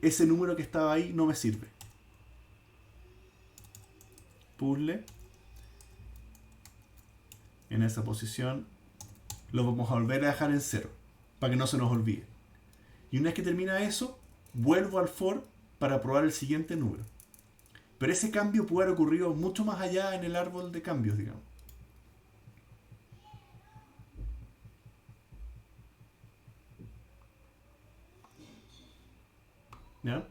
ese número que estaba ahí no me sirve. Puzzle en esa posición lo vamos a volver a dejar en 0 para que no se nos olvide. Y una vez que termina eso, vuelvo al for para probar el siguiente número. Pero ese cambio puede haber ocurrido mucho más allá en el árbol de cambios, digamos. ¿Ya?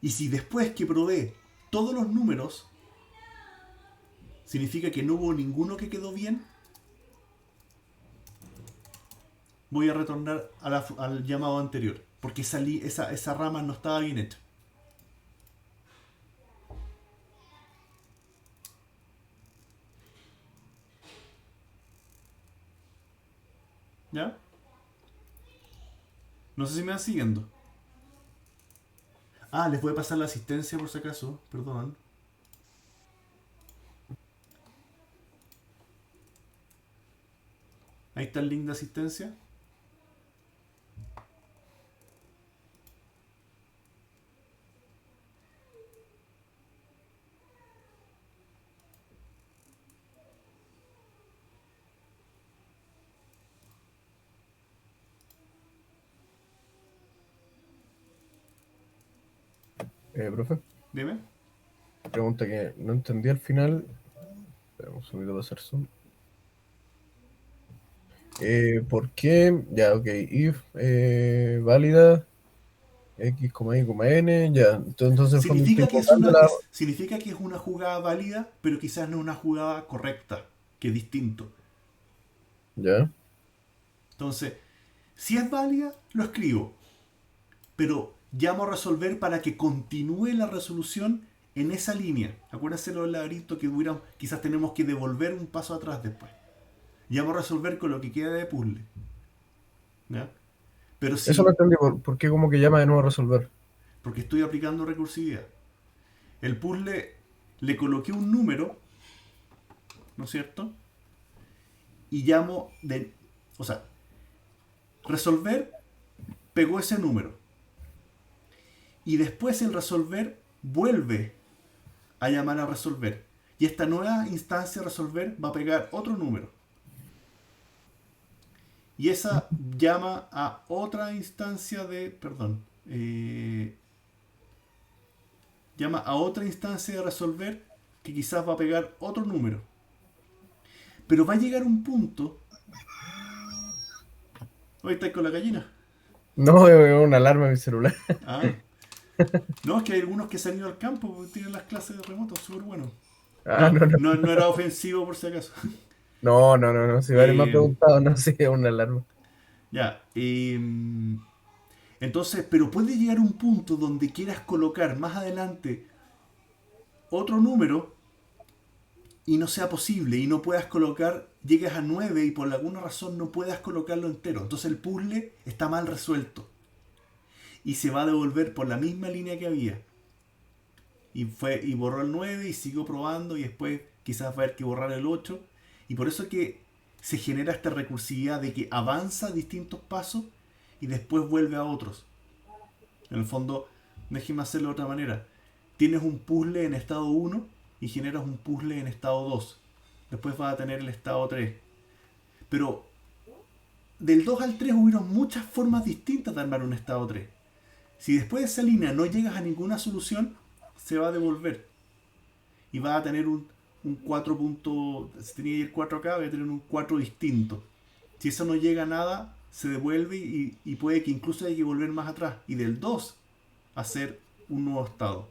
Y si después que probé todos los números, significa que no hubo ninguno que quedó bien, voy a retornar al llamado anterior, porque esa rama no estaba bien hecha. ¿Ya? No sé si me van siguiendo. Ah, les voy a pasar la asistencia por si acaso, perdón. Ahí está el link de asistencia. Profe, Dime. pregunta que no entendí al final. Espera un segundito para hacer zoom. ¿Por qué? Ya, ok, if válida X, Y, N, ya. Entonces, en el fondo estoy Significa que borrando la... significa que es una jugada válida, pero quizás no es una jugada correcta, que es distinto. Ya. Entonces, si es válida, lo escribo, pero llamo a resolver para que continúe la resolución en esa línea. Acuérdense del laberinto que quizás tenemos que devolver un paso atrás después. Llamo a resolver con lo que queda de puzzle. ¿Ya? Pero Eso no si, entendí, ¿por qué como que llama de nuevo a resolver? porque estoy aplicando recursividad. El puzzle le coloqué un número, ¿no es cierto? Y llamo de... O sea, resolver pegó ese número. Y después el resolver vuelve a llamar a resolver. Y esta nueva instancia resolver va a pegar otro número. Y esa llama a otra instancia de... Perdón. Llama a otra instancia de resolver que quizás va a pegar otro número. Pero va a llegar un punto... Hoy estáis con la gallina. No, es una alarma en mi celular. Ah. No, es que hay algunos que se han ido al campo porque tienen las clases de remoto, súper bueno. Ah, No, no, no. no era ofensivo por si acaso. No. Si varios me han Eh, preguntado, no sé, es una alarma. ya. Entonces, pero puede llegar un punto donde quieras colocar más adelante otro número y no sea posible y no puedas colocar, llegues a 9 y por alguna razón no puedas colocarlo entero. Entonces el puzzle está mal resuelto y se va a devolver por la misma línea que había. Y borró el 9 y siguió probando y después quizás va a haber que borrar el 8. Y por eso es que se genera esta recursividad de que avanza distintos pasos y después vuelve a otros. En el fondo, déjeme hacerlo de otra manera. Tienes un puzzle en estado 1 y generas un puzzle en estado 2. Después vas a tener el estado 3. Pero del 2 al 3 hubieron muchas formas distintas de armar un estado 3. Si después de esa línea no llegas a ninguna solución, se va a devolver. Y vas a tener un 4 punto... Si tenía el 4 acá, voy a tener un 4 distinto. Si eso no llega a nada, se devuelve y puede que incluso haya que volver más atrás. Y del 2 hacer un nuevo estado.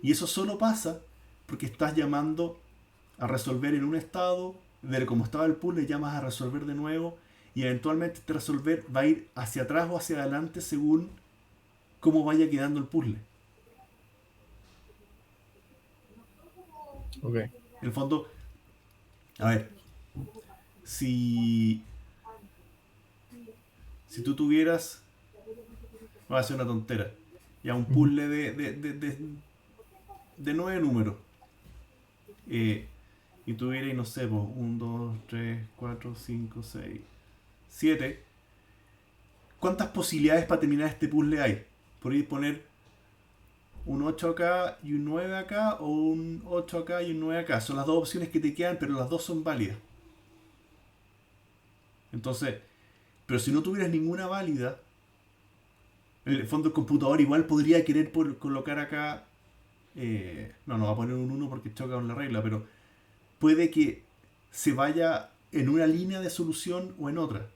Y eso solo pasa porque estás llamando a resolver en un estado, de como estaba el puzzle, llamas a resolver de nuevo y eventualmente este resolver va a ir hacia atrás o hacia adelante según cómo vaya quedando el puzzle. Ok. En el fondo, a ver, si, si tú tuvieras, va a ser una tontera, ya un puzzle de 9 números, y tuvierais, no sé, 1, 2, 3, 4, 5, 6, 7, ¿cuántas posibilidades para terminar este puzzle hay? Podéis poner un 8 acá y un 9 acá, o un 8 acá y un 9 acá. Son las dos opciones que te quedan, pero las dos son válidas. Entonces, pero si no tuvieras ninguna válida, en el fondo el computador igual podría querer colocar acá... no va a poner un 1 porque choca con la regla, pero puede que se vaya en una línea de solución o en otra.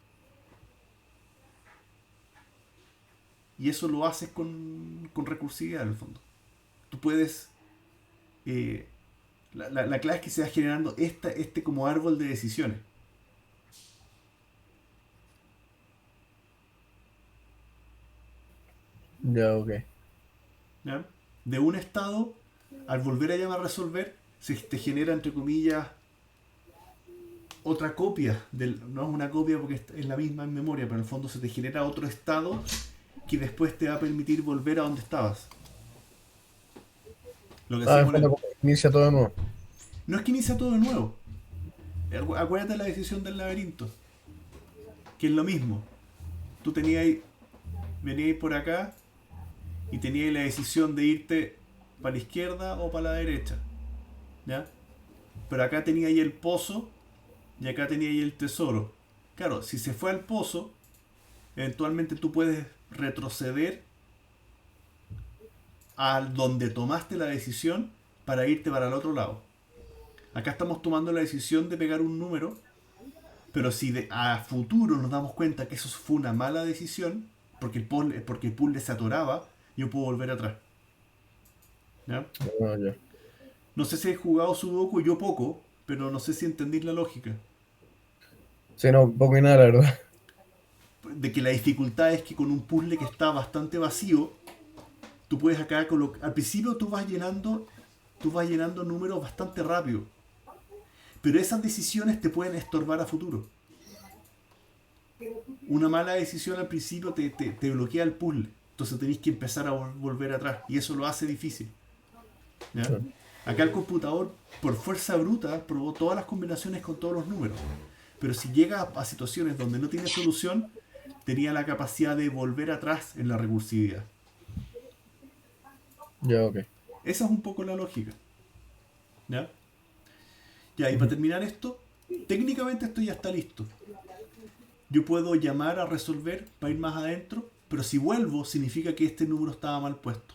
Y eso lo haces con recursividad en el fondo. Tú puedes... la clave es que se va generando este como árbol de decisiones. Ya, ok. ¿Ya? De un estado, al volver a llamar a resolver, se te genera, entre comillas, otra copia. No es una copia porque es la misma en memoria, pero en el fondo se te genera otro estado que después te va a permitir volver a donde estabas. Lo que Ah, en hacemos fondo como que inicia todo de nuevo. no es que inicia todo de nuevo. Acuérdate de la decisión del laberinto, que es lo mismo. Tú veníais por acá y teníais la decisión de irte para la izquierda o para la derecha. ¿Ya? Pero acá tenía ahí el pozo y acá tenía ahí el tesoro. Claro, si se fue al pozo, eventualmente tú puedes retroceder a donde tomaste la decisión para irte para el otro lado. Acá estamos tomando la decisión de pegar un número, pero si a futuro nos damos cuenta que eso fue una mala decisión, porque el puzzle se atoraba, yo puedo volver atrás. ¿Ya? Ah, ya. No sé si he jugado Sudoku, yo poco, pero no sé si entendís la lógica. Sí, no, poco y nada, la verdad. De que la dificultad es que con un puzzle que está bastante vacío, tú puedes acá colocar. Al principio tú vas llenando números bastante rápido. Pero esas decisiones te pueden estorbar a futuro. Una mala decisión al principio te bloquea el puzzle. Entonces tenéis que empezar a volver atrás. Y eso lo hace difícil. ¿Ya? Claro. Acá el computador, por fuerza bruta, probó todas las combinaciones con todos los números. Pero si llega a situaciones donde no tiene solución, tenía la capacidad de volver atrás en la recursividad. Ya, ok. Esa es un poco la lógica. ¿Ya? Ya, y para Ujú. terminar esto, técnicamente esto ya está listo. Yo puedo llamar a resolver para ir más adentro, pero si vuelvo significa que este número estaba mal puesto.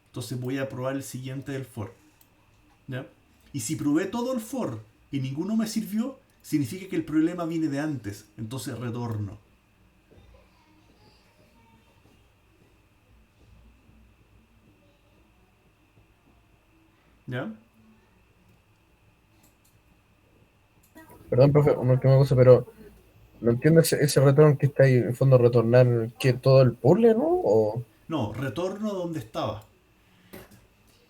Entonces voy a probar el siguiente del for. ¿Ya? Y si probé todo el for y ninguno me sirvió, significa que el problema viene de antes. Entonces retorno. ¿Ya? Perdón, profe, una última cosa, pero no entiendo ese retorno que está ahí, en el fondo retornar que todo el puzzle, ¿no? O... No, retorno a donde estaba.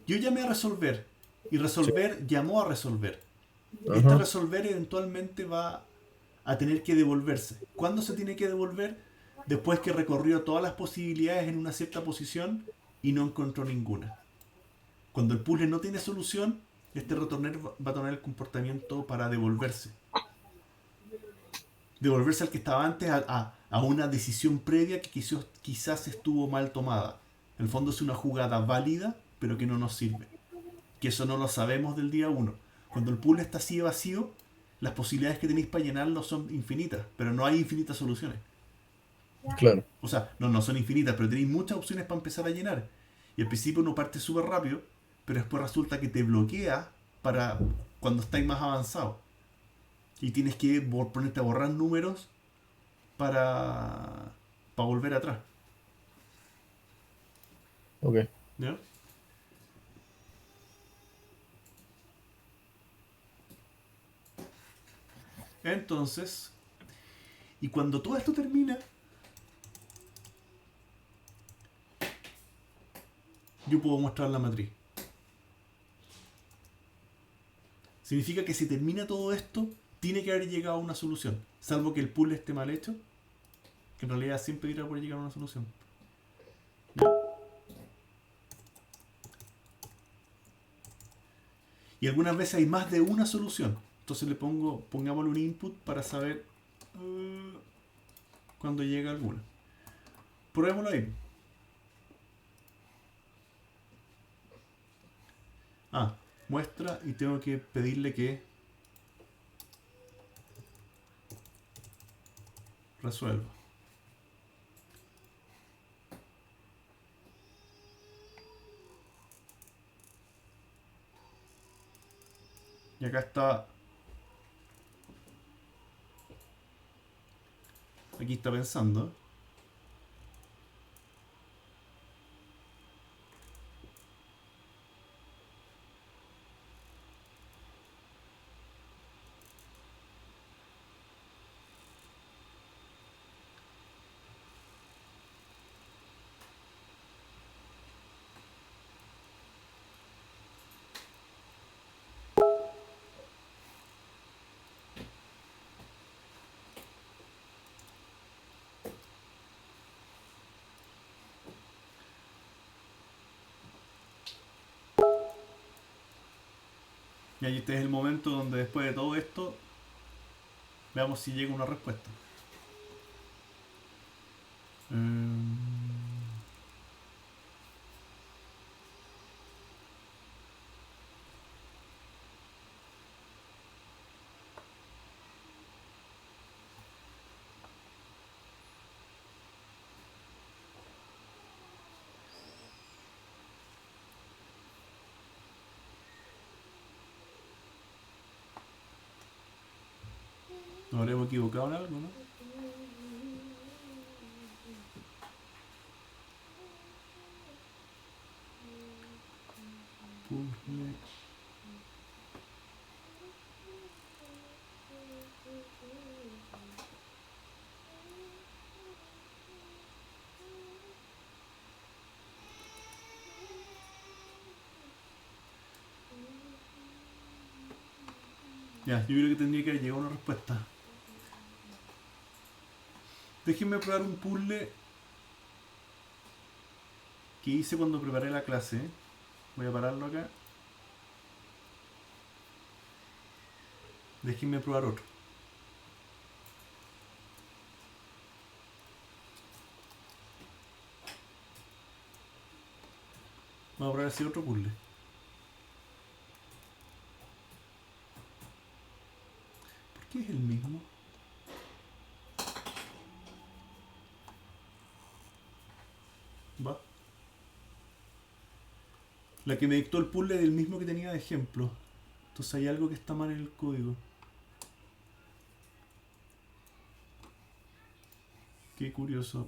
Yo llamé a resolver y Sí. resolver llamó a resolver. Este Ajá, resolver eventualmente va a tener que devolverse. ¿Cuándo se tiene que devolver? Después que recorrió todas las posibilidades en una cierta posición y no encontró ninguna. Cuando el puzzle no tiene solución, este retorner va a tener el comportamiento para devolverse. Devolverse al que estaba antes a una decisión previa que quizás estuvo mal tomada. En el fondo es una jugada válida, pero que no nos sirve. Que eso no lo sabemos del día uno. Cuando el puzzle está así de vacío, las posibilidades que tenéis para llenarlo son infinitas, pero no hay infinitas soluciones. claro. O sea, no son infinitas, pero tenéis muchas opciones para empezar a llenar. Y al principio uno parte súper rápido, pero después resulta que te bloquea para cuando estáis más avanzado. Y tienes que ponerte a borrar números para volver atrás. Ok. ¿Ya? Entonces, y cuando todo esto termina, yo puedo mostrar la matriz. Significa que si termina todo esto, tiene que haber llegado a una solución. Salvo que el puzzle esté mal hecho, que en realidad siempre irá por llegar a una solución. ¿Ya? Y algunas veces hay más de una solución. Entonces pongámosle un input para saber cuando llega alguna. Probémoslo ahí. Ah, muestra y tengo que pedirle que resuelva. Y acá está. Aquí está pensando. Y ahí este es el momento donde después de todo esto, veamos si llega una respuesta. Mm, Nos habremos equivocado en algo, ¿no? puzzle. Ya, yo creo que tendría que haber llegado una respuesta. Déjenme probar un puzzle que hice cuando preparé la clase. Voy a pararlo acá. Déjenme probar otro. Vamos a probar así otro puzzle. ¿Por qué es el mismo? Va. La que me dictó el puzzle es el mismo que tenía de ejemplo. Entonces hay algo que está mal en el código. Qué curioso.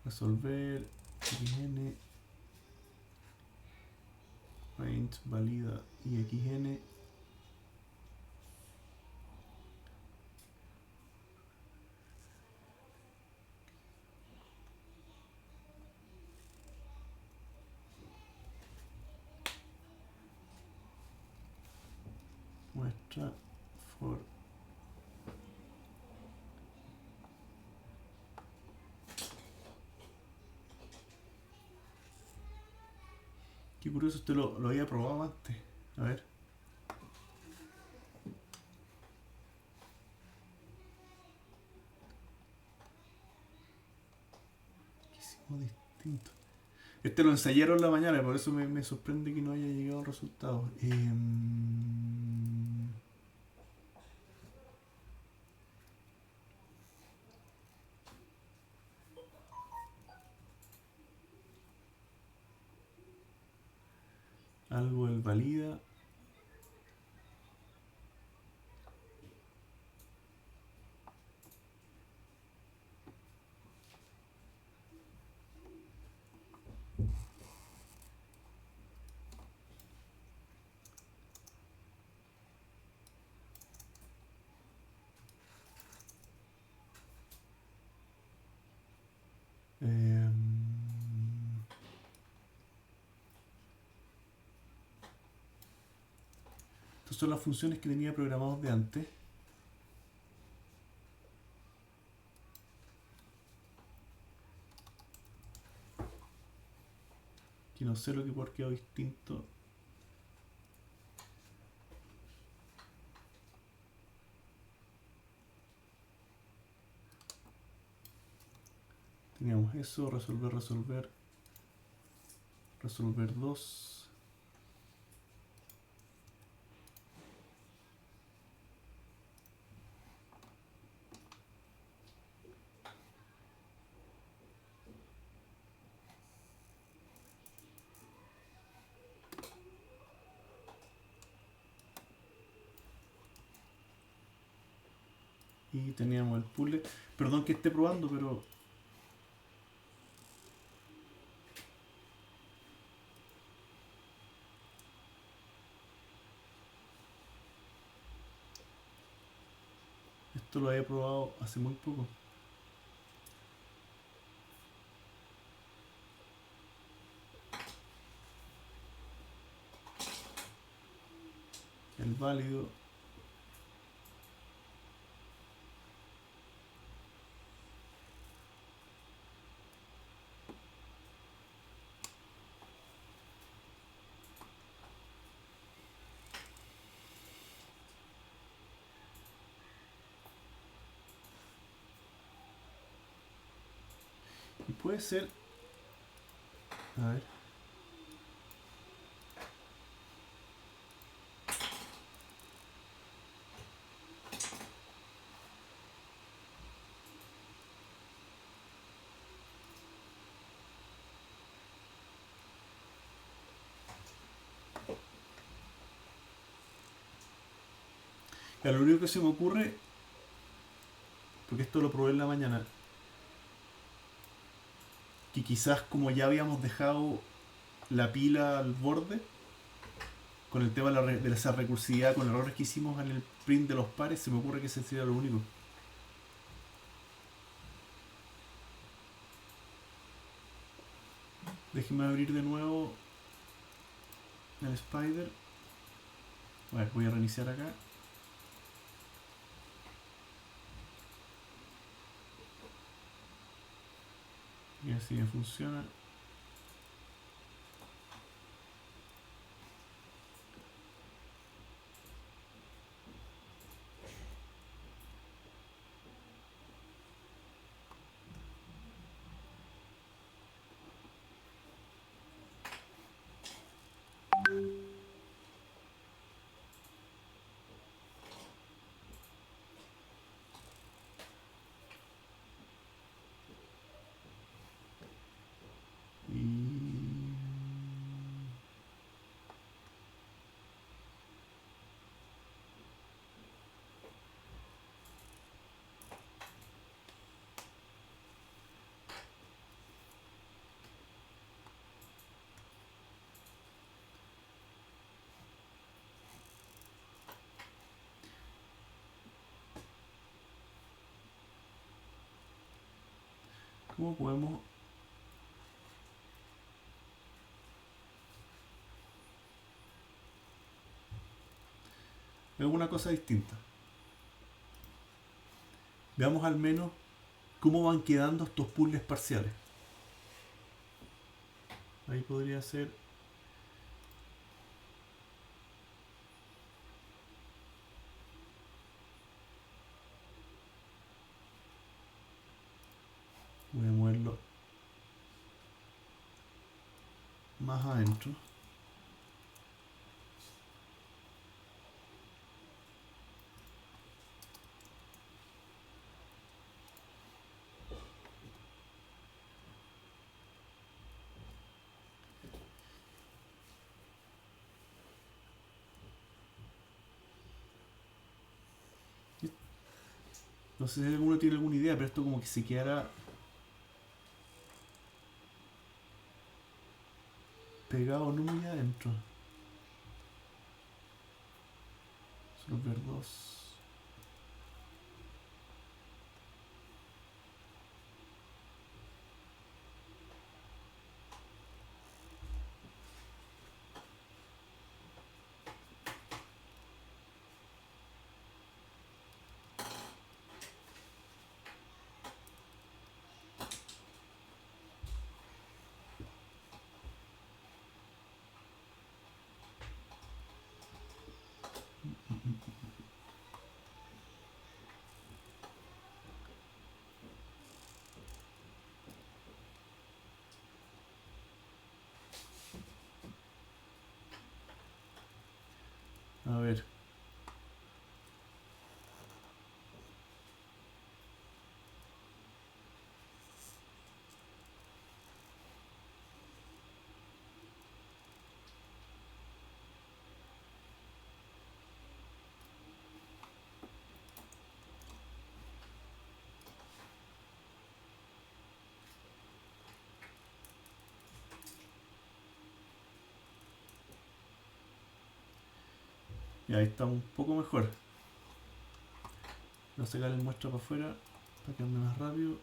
Resolver. XN. Paint valida y XN. Muestra for. Qué curioso, usted lo había probado antes. A ver. ¿Qué hicimos distinto? Este lo ensayaron en la mañana, por eso me sorprende que no haya llegado el resultado. Algo el valida. Estas son las funciones que tenía programados de antes. Que no sé lo que por qué quedó distinto. Teníamos eso, resolver 2. Y teníamos el puzzle. Perdón que esté probando, pero esto lo había probado hace muy poco. El válido. Y puede ser. A ver. Ya, lo único que se me ocurre, porque esto lo probé en la mañana, que quizás como ya habíamos dejado la pila al borde, con el tema de esa recursividad, con errores que hicimos en el print de los pares, se me ocurre que ese sería lo único. Déjenme abrir de nuevo el Spider. A ver, voy a reiniciar acá. Y así me funciona. ¿Cómo podemos? Es una cosa distinta. Veamos al menos cómo van quedando estos puzzles parciales. Ahí podría ser. Voy a moverlo más adentro. No sé si alguno tiene alguna idea, pero esto como que se quedará pegado no muy adentro. Solo ver dos. A ver. Y ahí está un poco mejor. Voy a sacar el muestra para afuera para que ande más rápido.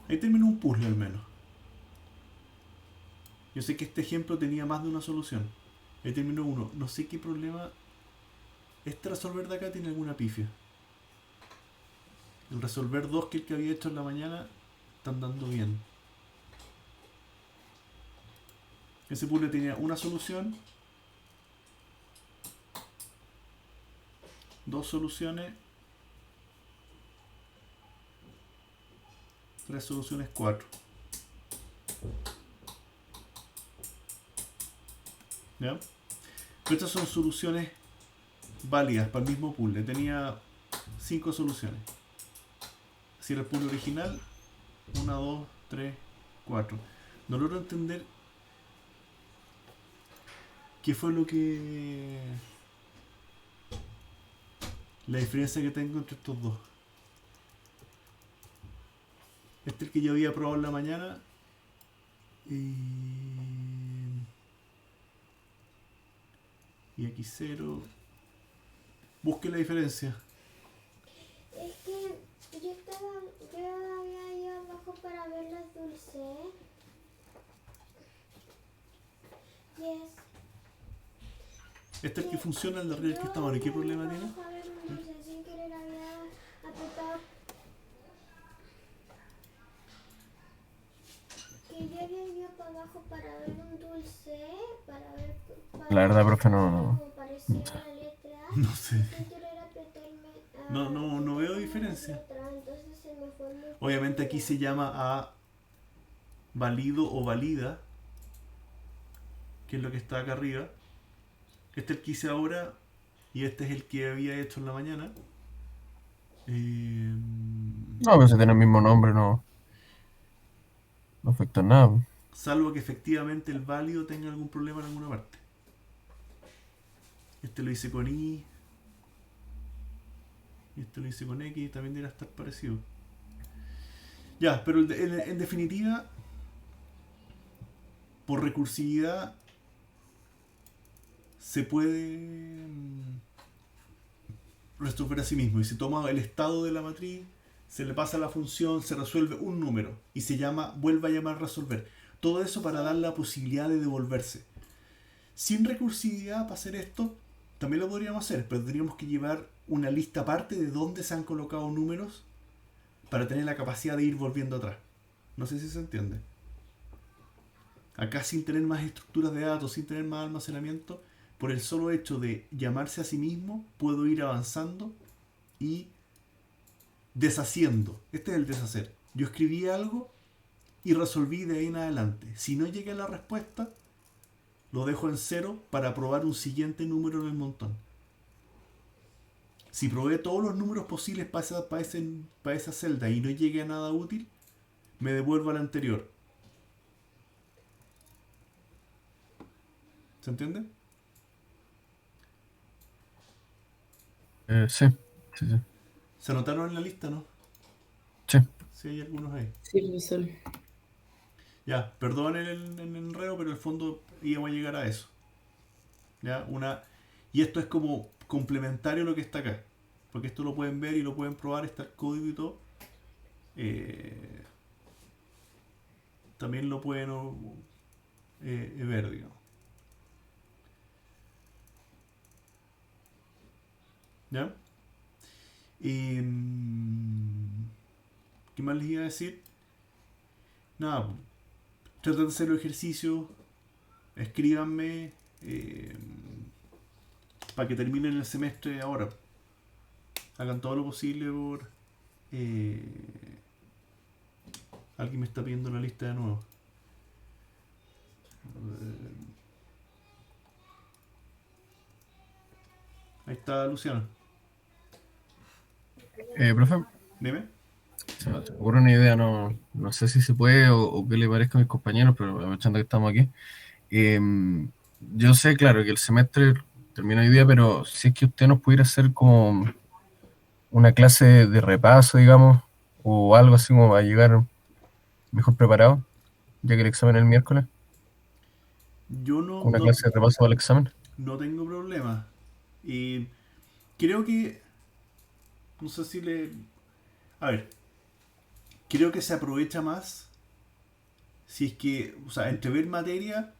Ahí terminó un puzzle al menos. Yo sé que este ejemplo tenía más de una solución. Ahí terminó uno. No sé qué problema. Este resolver de acá tiene alguna pifia. El resolver 2 que el que había hecho en la mañana está andando bien. Ese puzzle tenía una solución, dos soluciones, tres soluciones, 4. ¿Ya? Pero estas son soluciones válidas para el mismo puzzle. Tenía 5 soluciones. Si era el puzzle original, 1, 2, 3, 4. No logro entender ¿Qué fue lo que... la diferencia que tengo entre estos dos? Este es el que yo había probado en la mañana. Y X0. Busque la diferencia. Es que yo había ido abajo para ver las dulces. Y es Este es el que funciona, el de arriba el que está mal. ¿Y qué problema tiene? a ver un dulce sin querer había apretado. Que yo había ido para abajo para ver un dulce, para ver La verdad, profe, cómo parecía la letra. No sé. Y sin querer apretarme No veo diferencia. entonces se me fue muy Obviamente aquí se llama a válido o valida, que es lo que está acá arriba. Este es el que hice ahora y este es el que había hecho en la mañana. No, pero si tiene el mismo nombre, no afecta en nada. Salvo que efectivamente el válido tenga algún problema en alguna parte. Este lo hice con I. Y este lo hice con X. También debería estar parecido. Ya, pero en definitiva, por recursividad, se puede resolver a sí mismo. Y se toma el estado de la matriz, se le pasa a la función, se resuelve un número. Y se llama, vuelve a llamar resolver. Todo eso para dar la posibilidad de devolverse. Sin recursividad, para hacer esto, también lo podríamos hacer, pero tendríamos que llevar una lista aparte de dónde se han colocado números para tener la capacidad de ir volviendo atrás. No sé si se entiende. Acá, sin tener más estructuras de datos, sin tener más almacenamiento, por el solo hecho de llamarse a sí mismo, puedo ir avanzando y deshaciendo. Este es el deshacer. Yo escribí algo y resolví de ahí en adelante. Si no llegué a la respuesta, lo dejo en 0 para probar un siguiente número en el montón. Si probé todos los números posibles para esa celda y no llegué a nada útil, me devuelvo al anterior. ¿Se entiende? Sí, sí, sí. ¿Se anotaron en la lista, no? Sí. Sí, hay algunos ahí. Sí, profesor. Ya, perdón el enredo, pero en el fondo íbamos a llegar a eso. ¿Ya? Y esto es como complementario a lo que está acá. Porque esto lo pueden ver y lo pueden probar, está el código y todo. También lo pueden ver, digamos. ¿Ya? ¿Qué más les iba a decir? Nada, traten de hacer los ejercicios, escríbanme para que terminen el semestre ahora. Hagan todo lo posible por... alguien me está pidiendo la lista de nuevo. Ahí está Luciano. Profe, Dime. se me ocurre una idea, no sé si se puede o qué le parezca a mis compañeros, pero aprovechando que estamos aquí. Yo sé, claro, que el semestre termina hoy día, pero si es que usted nos pudiera hacer como una clase de repaso, digamos, o algo así como para llegar mejor preparado, ya que el examen es el miércoles, Yo no, con una no, clase de repaso para el examen. no tengo problema. Y creo que... No sé si le... A ver. Creo que se aprovecha más si es que... O sea, entre ver materia,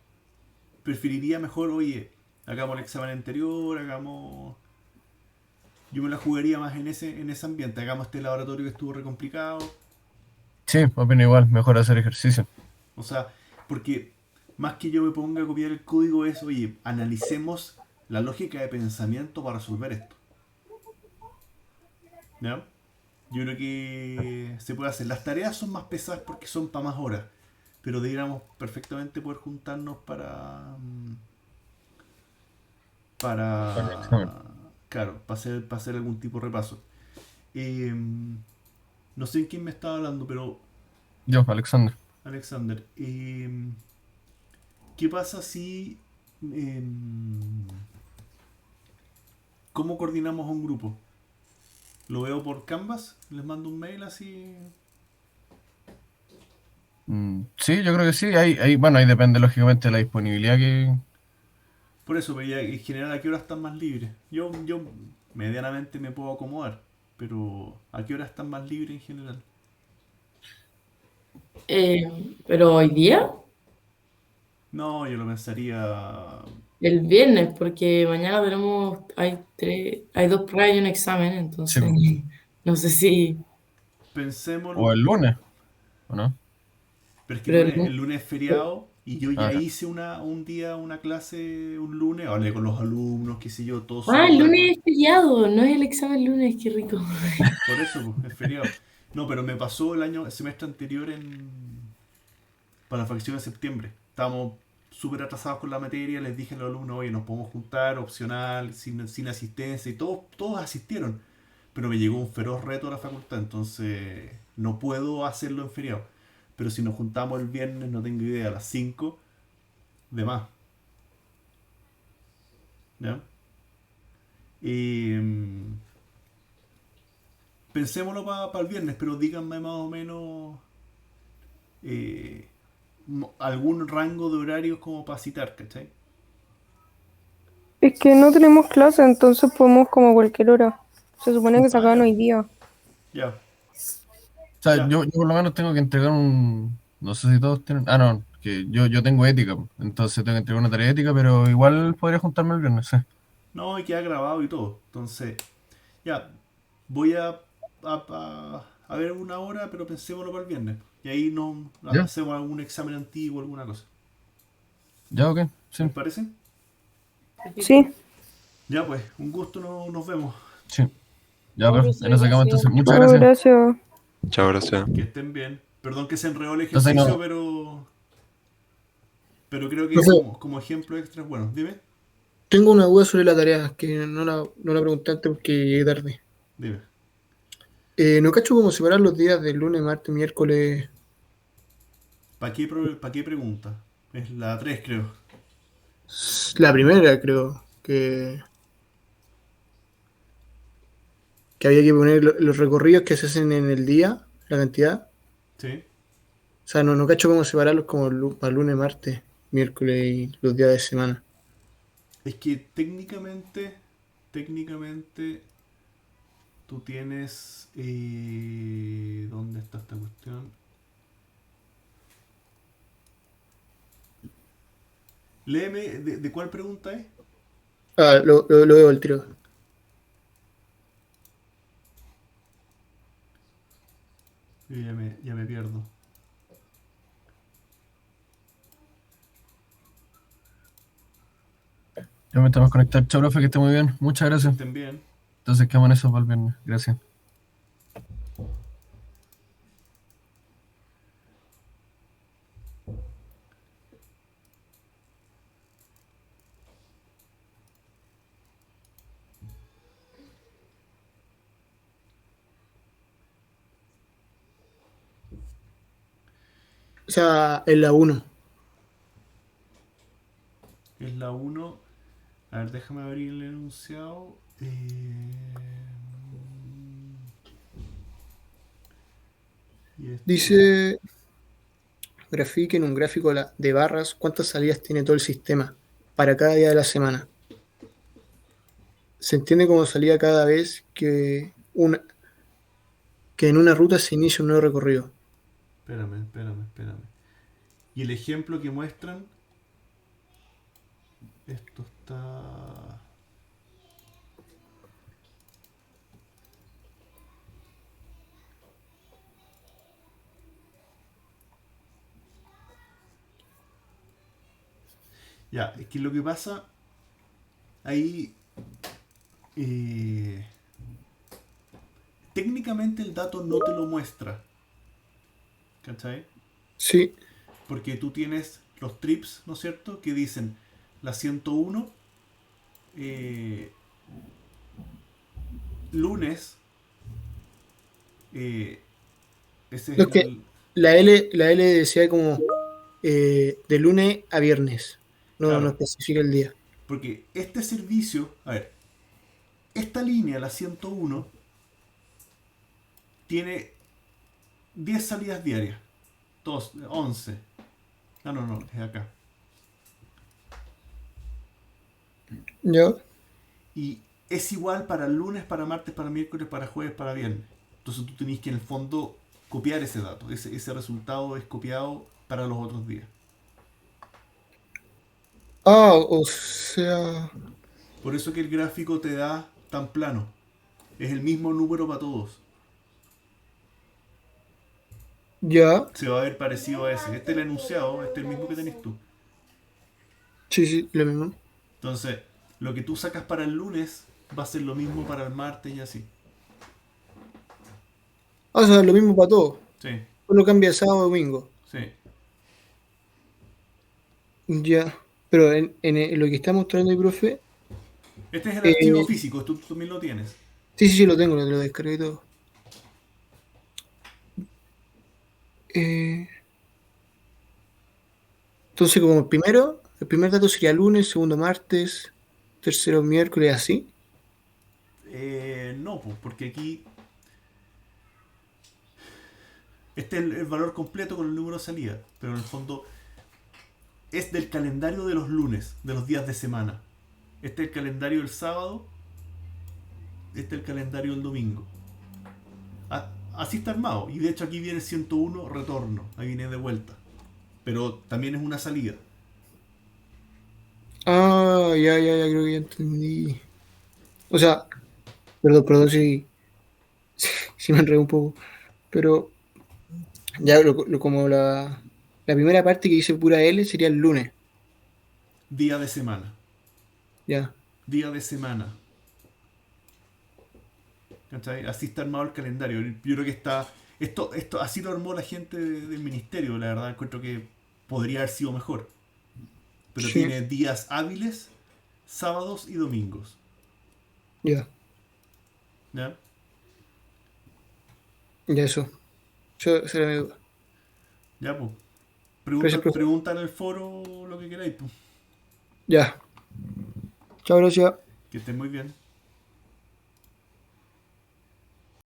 preferiría mejor, oye, hagamos el examen anterior, hagamos... Yo me la jugaría más en ese ambiente. Hagamos este laboratorio que estuvo re complicado. Sí, opino igual, mejor hacer ejercicio. O sea, porque más que yo me ponga a copiar el código es, oye, analicemos la lógica de pensamiento para resolver esto. ¿Ya? Yo creo que se puede hacer. Las tareas son más pesadas porque son para más horas. Pero deberíamos perfectamente poder juntarnos Para el examen. claro, para hacer algún tipo de repaso. Eh, no sé en quién me estaba hablando, pero Yo, Alexander. Alexander, ¿qué pasa si ¿Cómo coordinamos a un grupo? ¿Lo veo por Canvas? ¿Les mando un mail así? Sí, yo creo que sí. Bueno, ahí depende lógicamente de la disponibilidad que... Por eso, pero ya en general, ¿a qué hora están más libres? Yo medianamente me puedo acomodar, pero ¿a qué hora están más libres en general? Pero hoy día, No, yo lo pensaría. el viernes, porque mañana hay dos pruebas y un examen, Sí, entonces no sé si, o Pensémoslo. el lunes, ¿o no? Pero es que pero el lunes es feriado y yo ya Ah, hice un día, una clase un lunes, hablé con los alumnos, qué sé yo, todos súper el de acuerdo. lunes es feriado, no es el examen lunes, qué rico. Por eso, pues, es feriado. No, pero me pasó el semestre anterior para la fracción de septiembre. Estábamos súper atrasados con la materia, les dije a los alumnos, oye, nos podemos juntar, opcional, sin asistencia, y todos asistieron. Pero me llegó un feroz reto a la facultad, entonces no puedo hacerlo en feriado. Pero si nos juntamos el viernes, no tengo idea, a las 5 de más. ¿Ya? Y, pensémoslo para el viernes, pero díganme más o menos eh, algún rango de horarios como para citar, ¿cachai? Es que no tenemos clase, entonces podemos como a cualquier hora. Se supone que se Ah, acaban ya, hoy día. ya, o sea, ya. yo por lo menos tengo que entregar un... No sé si todos tienen... Ah, no, que yo tengo ética, po. Entonces tengo que entregar una tarea de ética, pero igual podría juntarme el viernes, sí. No, y queda grabado y todo. Entonces, ya, voy a ver una hora, pero pensémoslo para el viernes. Y ahí no ¿Ya? hacemos algún examen antiguo, alguna cosa. ¿Ya? Ok, ¿Les sí, parece? Sí, Ya pues, un gusto, nos vemos. sí. Ya, Ya, pero profesor, en eso quedamos gracias. entonces. Muchas chao, gracias. gracias. Chao, gracias. Que estén bien. Perdón que se enredó el Entonces ahí ejercicio, no... pero creo que Profe, como ejemplo extra es bueno. Dime, tengo una duda sobre la tarea que no la pregunté antes porque llegué tarde. dime. No cacho cómo separar los días de lunes, martes, miércoles. ¿Para qué pregunta? Es la 3 creo. La primera, creo, que había que poner los recorridos que se hacen en el día, la cantidad. ¿Sí? O sea, no cacho cómo separarlos como para lunes, martes, miércoles y los días de semana. Es que técnicamente, tú tienes... ¿dónde está esta cuestión? Léeme, ¿de cuál pregunta es? Lo veo al tiro. Ya me pierdo. Ya me estamos conectados. Chao, profe, que esté muy bien. Muchas Que gracias. estén bien. Entonces quedamos en eso para el viernes. Gracias. O sea, en la uno. Es la uno. A ver, déjame abrir el enunciado. Y esto. Dice, grafique en un gráfico de barras cuántas salidas tiene todo el sistema para cada día de la semana. Se entiende como salida cada vez que en una ruta se inicia un nuevo recorrido. Espérame. Y el ejemplo que muestran. Esto está. Ya, es que lo que pasa. Ahí. eh, técnicamente el dato no te lo muestra. ¿Cachai? Sí, Porque tú tienes los trips, ¿no es cierto? Que dicen la 101, eh, lunes, eh, ese es lo que el... la L decía como de lunes a viernes. No, Claro. no especifica el día. Porque este servicio, a ver, esta línea, la 101, tiene 10 salidas diarias. 11. Ah, no, es acá. ¿Ya? Y es igual para el lunes, para martes, para miércoles, para jueves, para viernes. Entonces tú tenés que en el fondo copiar ese dato. Ese resultado es copiado para los otros días. Ah, o sea, Por eso que el gráfico te da tan plano. Es el mismo número para todos. ya. Se va a ver parecido a ese. Este es el enunciado, este es el mismo que tenés tú. Sí, sí, lo mismo. Entonces, lo que tú sacas para el lunes va a ser lo mismo para el martes y así. Ah, o sea, lo mismo para todos. Sí, Solo cambia sábado o domingo. sí. Ya. Pero en lo que está mostrando el profe, Este es el archivo eh, físico, tú también lo tienes. sí, sí, sí, lo tengo, lo descargué todo. Eh, entonces, como el primer dato sería lunes, segundo martes, tercero miércoles, así. No, pues, porque aquí este es el valor completo con el número de salida, pero en el fondo es del calendario de los lunes, de los días de semana. Este es el calendario del sábado, este es el calendario del domingo. Así está armado, y de hecho aquí viene 101 retorno, ahí viene de vuelta, pero también es una salida. Ah, ya, creo que ya entendí. O sea, perdón si me enredé un poco. Pero ya como la primera parte que dice pura L sería el lunes. Día de semana, Ya, día de semana. ¿Cachai? Así está armado el calendario. Yo creo que está. Esto así lo armó la gente del ministerio, la verdad. Encuentro que podría haber sido mejor. Pero sí, tiene días hábiles, sábados y domingos. ya, ¿Ya? ya eso era mi duda. Ya, pues. Gracias, profe. Pregunta en el foro lo que queráis, pues. Ya, chao, gracias. Que estén muy bien.